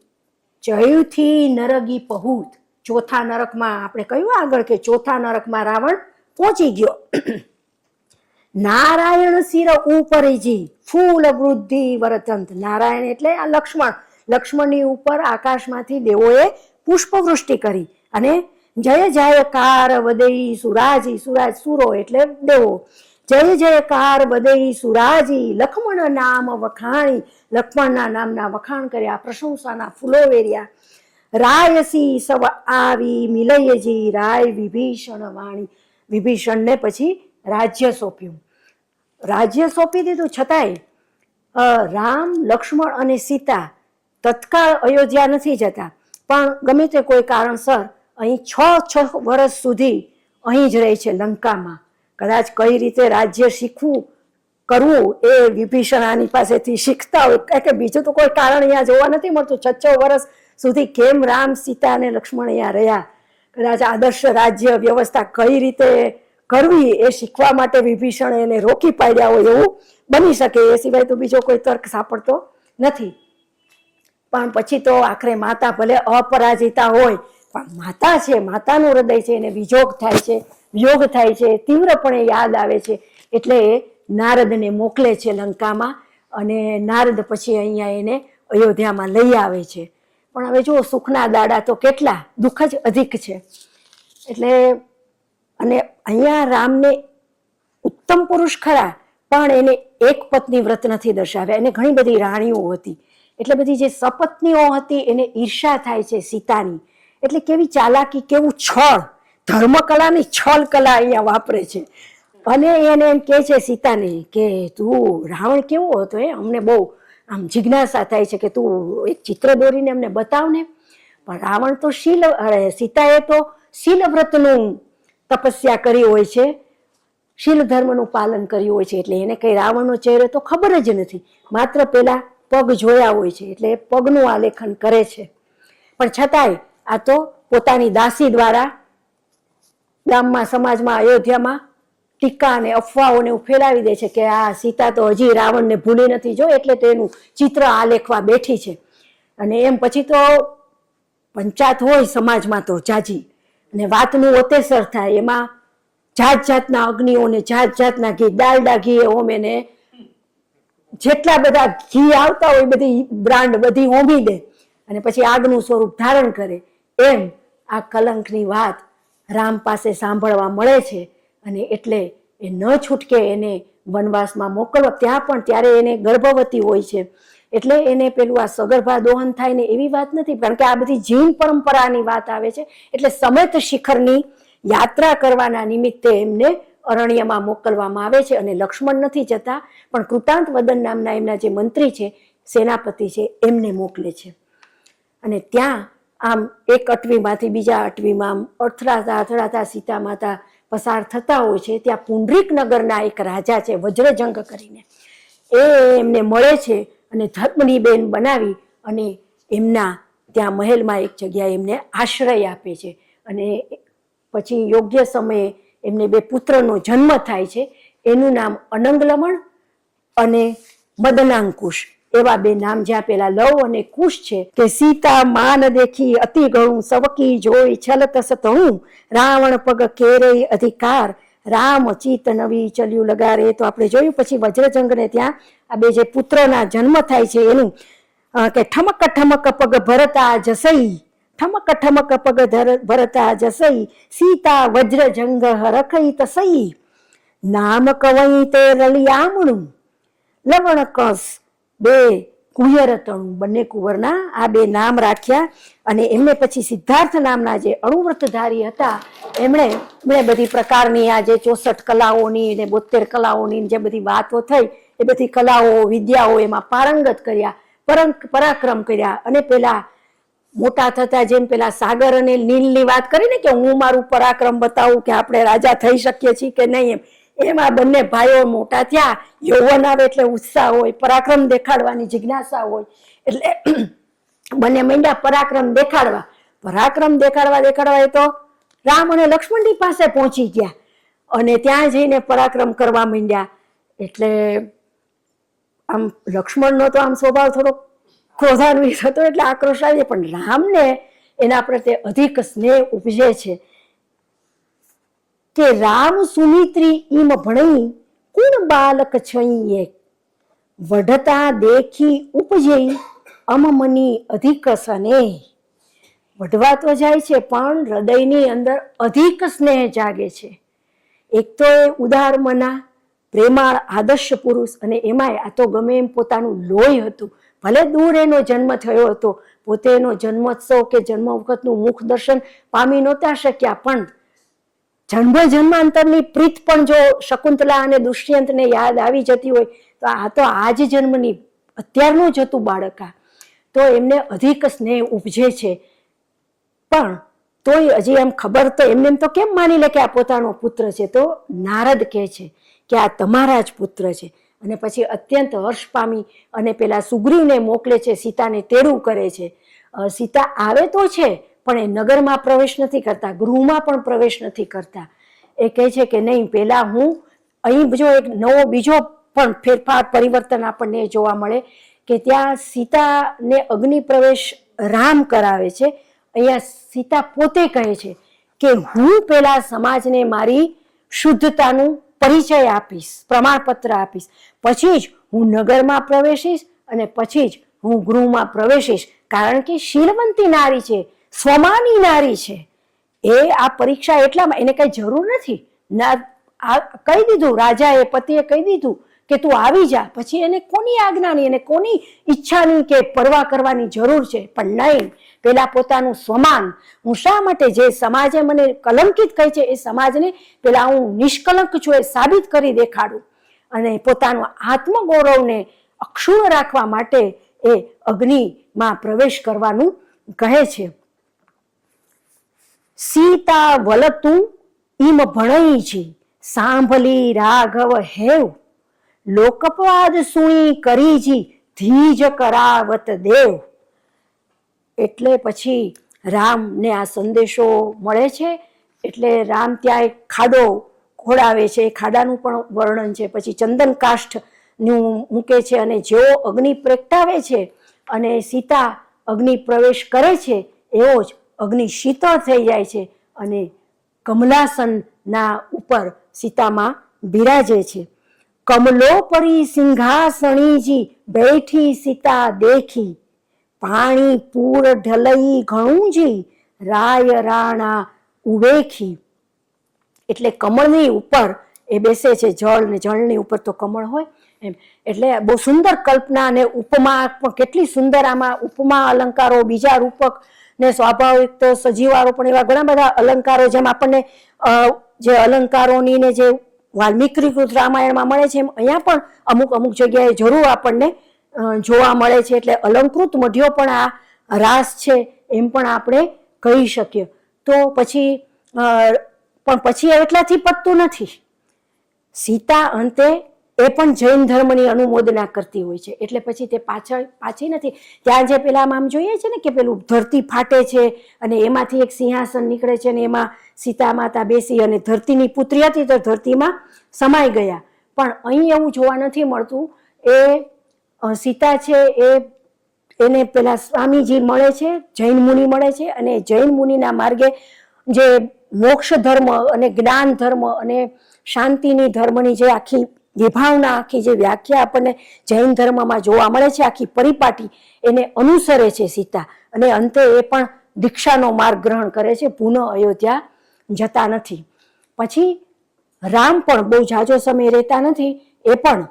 [SPEAKER 2] જયુથી નરગી પહૂત. ચોથા નરકમાં આપણે કહ્યું આગળ કે ચોથા નરકમાં રાવણ પહોંચી ગયો. નારાયણ શિર ઉપરજી ફૂલ વૃદ્ધિ વરતંત. નારાયણ એટલે આ લક્ષ્મણ. લક્ષ્મણની ઉપર આકાશમાંથી દેવોએ પુષ્પવૃષ્ટિ કરી અને જય જયકાર વદઈ સુરાજી. સુરાજ સુરો એટલે દેવો. જય જયકાર વદઈ સુરાજી લક્ષ્મણ નામ વખાણી. લક્ષ્મણના નામના વખાણ કર્યા, પ્રશંસાના ફૂલો વેર્યા. રાયસી સવ આવી મિલયજી રાય વિભીષણ વાણી. વિભીષણને પછી રાજ્ય સોંપ્યું. રાજ્ય સોંપી દીધું છતાંય રામ, લક્ષ્મણ અને સીતા તત્કાળ અયોધ્યા નથી જતા, પણ ગમે તે કોઈ કારણસર અહીં 6 વર્ષ સુધી અહીં જ રહે છે લંકામાં. કદાચ કઈ રીતે રાજ્ય શીખવું કરવું એ વિભીષણ આની પાસેથી શીખતા હોય, કારણ કે બીજું તો કોઈ કારણ અહીંયા જોવા નથી મળતું. 6 વર્ષ સુધી કેમ રામ, સીતા અને લક્ષ્મણ અહીંયા રહ્યા, કદાચ આદર્શ રાજ્ય વ્યવસ્થા કઈ રીતે કરવી એ શીખવા માટે વિભીષણ એને રોકી પાડ્યા હોય એવું બની શકે. એ સિવાય તો બીજો કોઈ તર્ક સાંપડતો નથી. પણ પછી તો આખરે માતા ભલે અપરાજિતા હોય પણ માતા છે, માતાનું હૃદય છે, એને વિજોગ થાય છે, વિયોગ થાય છે, તીવ્રપણે યાદ આવે છે. એટલે નારદને મોકલે છે લંકામાં અને નારદ પછી અહીંયા એને અયોધ્યામાં લઈ આવે છે. પણ હવે જુઓ, સુખના દાડા તો કેટલા, દુઃખ જ અધિક છે. એટલે અને અહીંયા રામને ઉત્તમ પુરુષ ખરા, પણ એને એક પત્ની વ્રત નથી દર્શાવ્યા. એને ઘણી બધી રાણીઓ હતી, એટલે બધી જે સપત્નીઓ હતી એને ઈર્ષા થાય છે સીતાની. એટલે કેવી ચાલાકી, કેવું છળ, ધર્મકલાની છળ કલા અહીંયા વાપરે છે. અને એને એમ કહે છે સીતાને કે તું રાવણ કેવો હતો, અમને બહુ આમ જિજ્ઞાસા થાય છે કે તું એક ચિત્ર દોરીને અમને બતાવ ને. પણ રાવણ તો સીતાએ તો શીલવ્રતનું તપસ્યા કરી હોય છે, શીલ ધર્મનું પાલન કર્યું હોય છે, એટલે એને કઈ રાવણનો ચહેરો તો ખબર જ નથી. માત્ર પેલા પગ જોયા હોય છે એટલે પગનું આલેખન કરે છે. પણ છતાંય આ તો પોતાની દાસી દ્વારા ગામમાં, સમાજમાં, અયોધ્યામાં ટીકા અને અફવાઓને ફેલાવી દે છે કે આ સીતા તો હજી રાવણને ભૂલી નથી જો, એટલે તો એનું ચિત્ર આલેખવા બેઠી છે. અને એમ પછી તો પંચાયત હોય સમાજમાં તો જાજી, અને વાતનું ઓતેસર થાય, એમાં જાત જાતના અગ્નિઓને જાત જાતના ઘી, ડાલડા ઘી હોમે ને જેટલા બધા ઘી આવતા હોય બધી બ્રાન્ડ બધી હોમી દે અને પછી આગનું સ્વરૂપ ધારણ કરે. એમ આ કલંકની વાત રામ પાસે સાંભળવા મળે છે અને એટલે એ ન છૂટકે એને વનવાસમાં મોકલવા. ત્યાં પણ ત્યારે એને ગર્ભવતી હોય છે, એટલે એને પેલું આ સગર્ભા દોહન થાય ને એવી વાત નથી, કારણ કે આ બધી જૈન પરંપરાની વાત આવે છે. એટલે સમેત શિખરની યાત્રા કરવાના નિમિત્તે એમને અરણ્યમાં મોકલવામાં આવે છે. અને લક્ષ્મણ નથી જતા, પણ કૃતાંત વદન નામના એમના જે મંત્રી છે, સેનાપતિ છે, એમને મોકલે છે. અને ત્યાં આમ એક અટવીમાંથી બીજા અટવીમાં અથડાતા અથડાતા સીતા માતા પસાર થતા હોય છે. ત્યાં પુંડરીક નગરના એક રાજા છે વજ્રજંગ કરીને, એ એમને મળે છે અને ધર્મની બેન બનાવી અને એમના ત્યાં મહેલમાં એક જગ્યાએ એમને આશ્રય આપે છે. અને પછી યોગ્ય સમયે એમને 2 પુત્રનો જન્મ થાય છે. એનું નામ અનંગલમણ અને મદનાંકુશ, એવા 2 નામ જ્યાં પેલા લવ અને કુશ છે. કે સીતા માન દેખી અતિ ગણું, સવકી જોઈ છલત સતહું, રાવણ પગ કેરે અધિકાર, રામ ચિત નવી ચલ્યું લગારે. તો આપણે જોયું. પછી વજ્રજંગને ત્યાં આ 2 જે પુત્રોના જન્મ થાય છે એનું કે ઠમક ઠમક પગ ભરતા જસઈ, ઠમક ઠમક પગ ભરતા જસઈ, સીતા વજ્રજંગ રખઈ તસઈ, નામ કવઈ તે રલિયામણું, લવણ કસ 2 કુયરતણું. બંને કુંવરના આ 2 નામ રાખ્યા. અને એમને પછી સિદ્ધાર્થ નામના જે અણુવ્રતધારી હતા એમણે બધી પ્રકારની આ જે 64 કલાઓની ને 72 કલાઓની જે બધી વાતો થઈ એ બધી કલાઓ વિદ્યાઓ એમાં પારંગત કર્યા, પરાક્રમ કર્યા. અને પેલા મોટા થતા જેમ પેલા સાગર અને નીલની વાત કરીને કે હું મારું પરાક્રમ બતાવું કે આપણે રાજા થઈ શકીએ છીએ કે નહીં, એમાં બંને ભાઈઓ મોટા થયા. યૌવન આવે એટલે ઉત્સાહ હોય, પરાક્રમ દેખાડવાની જિજ્ઞાસા હોય, એટલે બંને માંડ્યા પરાક્રમ દેખાડવા. પરાક્રમ દેખાડવા એ તો રામ અને લક્ષ્મણજી પાસે પહોંચી ગયા અને ત્યાં જઈને પરાક્રમ કરવા માંડ્યા. એટલે આમ લક્ષ્મણનો તો આમ સ્વભાવ થોડો ક્રોધાન્વિત હતો એટલે આક્રોશ આવે, પણ રામને એના પ્રત્યે અધિક સ્નેહ ઉપજે છે. કે રામ સુમિત્રી ઈમ ભણઈ, કુણ બાલક છઈ એક, વઢતા દેખી ઉપજઈ અમમની અધિક સ્નેહ. વઢવા તો જાય છે પણ હૃદયની અંદર અધિક સ્નેહ જાગે છે. એક તો એ ઉદાર મના પ્રેમાળ આદર્શ પુરુષ, અને એમાંય આ તો ગમે એમ પોતાનું લોહી હતું. ભલે દૂર એનો જન્મ થયો હતો, પોતે એનો જન્મોત્સવ કે જન્મ વખતનું મુખ દર્શન પામી નહોતા શક્યા, પણ જન્માંતરની પ્રીત પણ જો શકુંતલા અને દુષ્યંતને યાદ આવી જતી હોય તો આ જ જન્મની અત્યારનું જ હતું બાળક. તો એમને અધિક સ્નેહ ઉપજે છે. પણ તોય હજી એમ ખબર તો એમને તો કેમ માની લે કે આ પોતાનો પુત્ર છે? તો નારદ કહે છે કે આ તમારા જ પુત્ર છે. અને પછી અત્યંત હર્ષ પામી અને પેલા સુગ્રીવને મોકલે છે, સીતાને તેડું કરે છે. સીતા આવે તો છે પણ એ નગરમાં પ્રવેશ નથી કરતા, ગૃહમાં પણ પ્રવેશ નથી કરતા. એ કહે છે કે નહીં, પેલા હું અહીં જો એક નવો બીજો પણ ફેરફાર પરિવર્તન આપણને જોવા મળે કે ત્યાં સીતાને અગ્નિ પ્રવેશ રામ કરાવે છે. અહીંયા સીતા પોતે કહે છે કે હું પેલા સમાજને મારી શુદ્ધતાનું પરિચય આપીશ, પ્રમાણપત્ર આપીશ, પછી જ હું નગરમાં પ્રવેશીશ અને પછી જ હું ગૃહમાં પ્રવેશીશ. કારણ કે શીલવંતી નારી છે, સ્વમાની નારી છે. એ આ પરીક્ષા એટલામાં એને કઈ જરૂર નથી. કહી દીધું રાજાએ, પતિએ કહી દીધું કે તું આવી જા, પછી એને કોની આજ્ઞાની, એને કોની ઈચ્છાની કે પરવા કરવાની જરૂર છે? પણ નહીં, પેલા પોતાનું સ્વમાન, હું શા માટે જે સમાજે મને કલંકિત કહે છે એ સમાજને પેલા હું નિષ્કલંક છું એ સાબિત કરી દેખાડું. અને પોતાનું આત્મગૌરવને અક્ષુણ્ણ રાખવા માટે એ અગ્નિમાં પ્રવેશ કરવાનું કહે છે. સીતા વલતું ઈમ ભણઈ છી, સાંભળી રાઘવ હેવ, લોકપવાદ સુણી કરીજી, ધીજ કરાવત દેવ. એટલે પછી રામને આ સંદેશો મળે છે. એટલે રામ ત્યાં એક ખાડો ખોડાવે છે, એ ખાડાનું પણ વર્ણન છે. પછી ચંદન કાષ્ઠનું મૂકે છે અને જેવો અગ્નિ પ્રગટાવે છે અને સીતા અગ્નિ પ્રવેશ કરે છે એવો જ અગ્નિ શીતળ થઈ જાય છે અને કમલાસનના ઉપર સીતામાં બિરાજે છે. કમલો પરી સિંહાસણીજી, બેઠી સીતા દેખી, પાણી પૂર ઢલઈ ઘણુંજી, રાય રાણા ઉવેખી. એટલે કમળની ઉપર એ બેસે છે, જળ ને જળની ઉપર તો કમળ હોય એમ. એટલે બહુ સુંદર કલ્પના અને ઉપમા પણ કેટલી સુંદર, આમાં ઉપમા અલંકારો, બીજા રૂપક ને સ્વાભાવિક તો સજીવારો પણ એવા ઘણા બધા અલંકારો, જેમ આપણને જે અલંકારોની ને જે વાલ્મીકીકૃત રામાયણમાં મળે છે એમ અહીંયા પણ અમુક અમુક જગ્યાએ જરૂર આપણને જોવા મળે છે. એટલે અલંકૃત મઢ્યો પણ આ રાસ છે એમ પણ આપણે કહી શકીએ. તો પછી એટલાથી પતતું નથી. સીતા અંતે એ પણ જૈન ધર્મની અનુમોદના કરતી હોય છે. એટલે પછી તે પાછી નથી. ત્યાં જે પેલા આમ જોઈએ છે ને કે પેલું ધરતી ફાટે છે અને એમાંથી એક સિંહાસન નીકળે છે અને એમાં સીતા માતા બેસી અને ધરતીની પુત્રી હતી તો ધરતીમાં સમાઈ ગયા. પણ અહીં એવું જોવા નથી મળતું. એ સીતા છે એને પેલા સ્વામીજી મળે છે, જૈન મુનિ મળે છે અને જૈન મુનિના માર્ગે જે મોક્ષ ધર્મ અને જ્ઞાન ધર્મ અને શાંતિની ધર્મની જે આખી વિભાવના, આખી જે વ્યાખ્યા આપણને જૈન ધર્મમાં જોવા મળે છે, આખી પરિપાટી એને અનુસરે છે સીતા. અને અંતે એ પણ દીક્ષાનો માર્ગ ગ્રહણ કરે છે, પુનઃ અયોધ્યા જતા નથી. પછી રામ પણ બહુ ઝાઝો સમય રહેતા નથી. એ પણ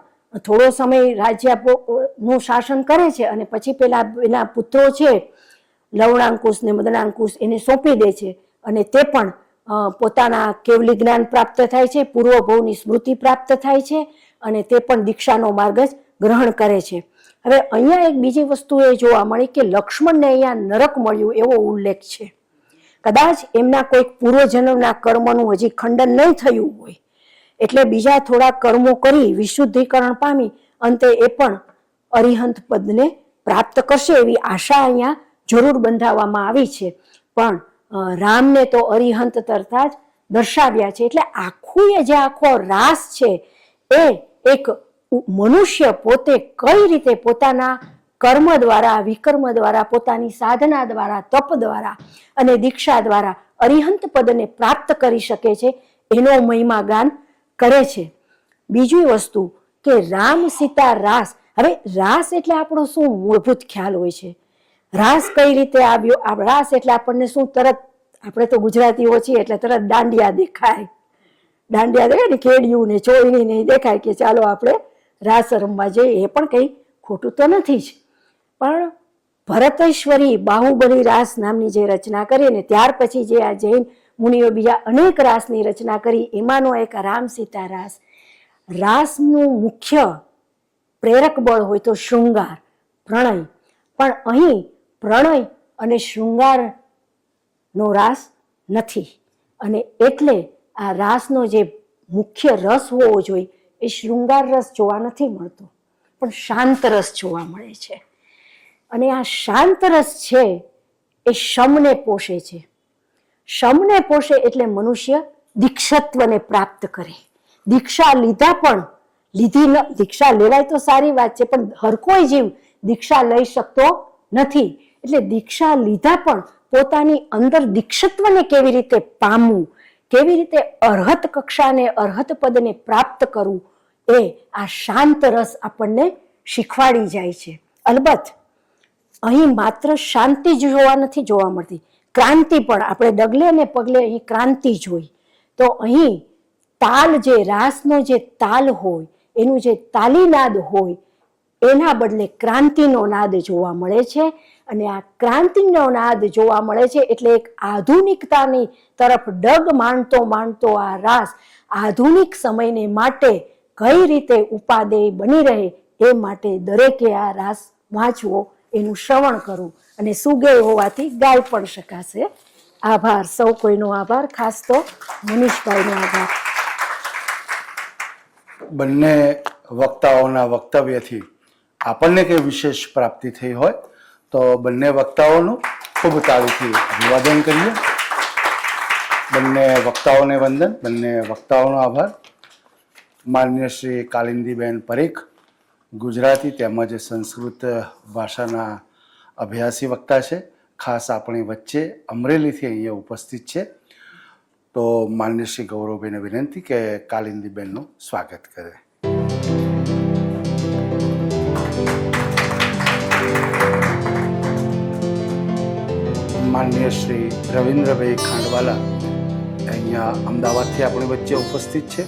[SPEAKER 2] થોડો સમય રાજ્યનું શાસન કરે છે અને પછી પેલા એના પુત્રો છે લવણાંકુશ ને મદનાંકુશ એને સોંપી દે છે અને તે પણ પોતાના કેવલી જ્ઞાન પ્રાપ્ત થાય છે, પૂર્વભવની સ્મૃતિ પ્રાપ્ત થાય છે અને તે પણ દીક્ષાનો માર્ગ જ ગ્રહણ કરે છે. હવે અહીંયા એક બીજી વસ્તુ એ જોવા મળી કે લક્ષ્મણને અહીંયા નરક મળ્યું એવો ઉલ્લેખ છે. કદાચ એમના કોઈક પૂર્વજન્મના કર્મનું હજી ખંડન નહીં થયું હોય એટલે બીજા થોડા કર્મો કરી વિશુદ્ધિકરણ પામી અંતે એ પણ અરિહંત પદને પ્રાપ્ત કરશે એવી આશા અહીંયા જરૂર બંધાવવામાં આવી છે. પણ રામને તો અરિહંત તરતા જ દર્શાવ્યા છે. એટલે આખું એ જે આખો રાસ છે એ એક મનુષ્ય પોતે કઈ રીતે પોતાના કર્મ દ્વારા, વિકર્મ દ્વારા, પોતાની સાધના દ્વારા, તપ દ્વારા અને દીક્ષા દ્વારા અરિહંત પદને પ્રાપ્ત કરી શકે છે એનો મહિમા ગાન કરે છે. બીજી વસ્તુ કે રામ સીતા રાસ. હવે રાસ એટલે આપણો શું મૂળભૂત ખ્યાલ હોય છે? રાસ કઈ રીતે આવ્યો? રાસ એટલે આપણને શું તરત, આપણે તો ગુજરાતીઓ છીએ એટલે તરત દાંડિયા દેખાય ને કેડિયું ને ચોળણી ને દેખાય કે ચાલો આપણે રાસ રમવા જઈએ. એ પણ કંઈ ખોટું તો નથી જ. પણ ભરતેશ્વરી બાહુબલી રાસ નામની જે રચના કરી ને ત્યાર પછી જે આ જૈન મુનિઓ બીજા અનેક રાસની રચના કરી એમાંનો એક રામ સીતા રાસ. રાસનું મુખ્ય પ્રેરક બળ હોય તો શૃંગાર, પ્રણય. પણ અહીં પ્રણય અને શૃંગારનો રાસ નથી અને એટલે આ રાસનો જે મુખ્ય રસ હોવો જોઈએ એ શૃંગાર રસ જોવા નથી મળતો પણ શાંત રસ જોવા મળે છે. અને આ શાંત રસ છે એ શમને પોષે છે. શમને પોષે એટલે મનુષ્ય દીક્ષત્વને પ્રાપ્ત કરે. દીક્ષા લીધા પણ દીક્ષા લેવાય તો સારી વાત છે પણ હર કોઈ જીવ દીક્ષા લઈ શકતો નથી. એટલે દીક્ષા લીધા પણ પોતાની અંદર દીક્ષત્વને કેવી રીતે પામવું, કેવી રીતે અર્હત કક્ષાને, અર્હત પદને પ્રાપ્ત કરવું એ આ શાંત રસ આપણને શીખવાડી જાય છે. અલબત્ત અહીં માત્ર શાંતિ જ નથી જોવા મળતી, ક્રાંતિ પણ. આપણે ડગલે ને પગલે અહીં ક્રાંતિ જોઈ તો અહીં તાલ, જે રાસનો જે તાલ હોય એનું જે તાલીનાદ હોય એના બદલે ક્રાંતિનો નાદ જોવા મળે છે. અને આ ક્રાંતિનો નાદ જોવા મળે છે એટલે એક આધુનિકતાની તરફ ડગ માંડતો આ રાસ આધુનિક સમયને માટે કઈ રીતે ઉપાદેય બની રહે એ માટે દરેકે આ રાસ વાંચવો, એનું શ્રવણ કરવું અને સુગેય હોવાથી ગાઈ પણ શકાશે. આભાર, સૌ કોઈનો આભાર, ખાસ તો મનીષભાઈનો આભાર.
[SPEAKER 1] બંને વક્તાઓના વક્તવ્યથી આપણને કંઈ વિશેષ પ્રાપ્તિ થઈ હોય તો બંને વક્તાઓનું ખૂબ તાળીથી અભિવાદન કરીએ. બંને વક્તાઓને વંદન, બંને વક્તાઓનો આભાર. માનનીય શ્રી કાલિંદીબેન પરીખ ગુજરાતી તેમજ સંસ્કૃત ભાષાના અભ્યાસી વક્તા છે. ખાસ આપણી વચ્ચે અમરેલીથી અહીંયા ઉપસ્થિત છે. તો માનનીય શ્રી ગૌરવબેને વિનંતી કે કાલિંદીબેનનું સ્વાગત કરે. માનનીય શ્રી રવિન્દ્રભાઈ ખાંડવાલા અહીંયા અમદાવાદથી આપણી વચ્ચે ઉપસ્થિત છે.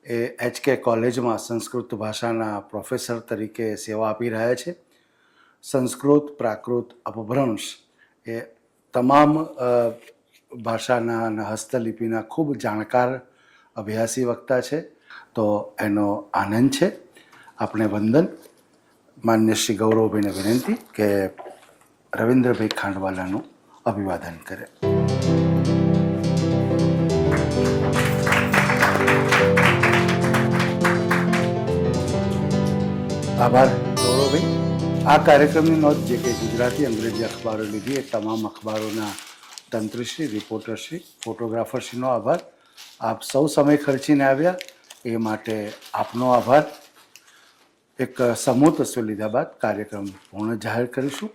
[SPEAKER 1] એ HK કોલેજમાં સંસ્કૃત ભાષાના પ્રોફેસર તરીકે સેવા આપી રહ્યા છે. સંસ્કૃત, પ્રાકૃત, અપભ્રંશ એ તમામ ભાષાના અને હસ્તલિપિના ખૂબ જાણકાર અભ્યાસી વક્તા છે. તો એનો આનંદ છે. આપણે વંદન. માન્ય શ્રી ગૌરવભાઈને વિનંતી કે રવિન્દ્રભાઈ ખાંડવાલાનું અભિવાદન કરે. આભાર ગૌરવભાઈ. આ કાર્યક્રમની નોંધ જે કે ગુજરાતી અંગ્રેજી અખબારો લીધી એ તમામ અખબારોના તંત્રશ્રી, રિપોર્ટરશ્રી, ફોટોગ્રાફરશ્રીનો આભાર. આપ સૌ સમય ખર્ચીને આવ્યા એ માટે આપનો આભાર. એક સમૂહ તસવીર લીધા બાદ કાર્યક્રમ પૂર્ણ જાહેર કરીશું.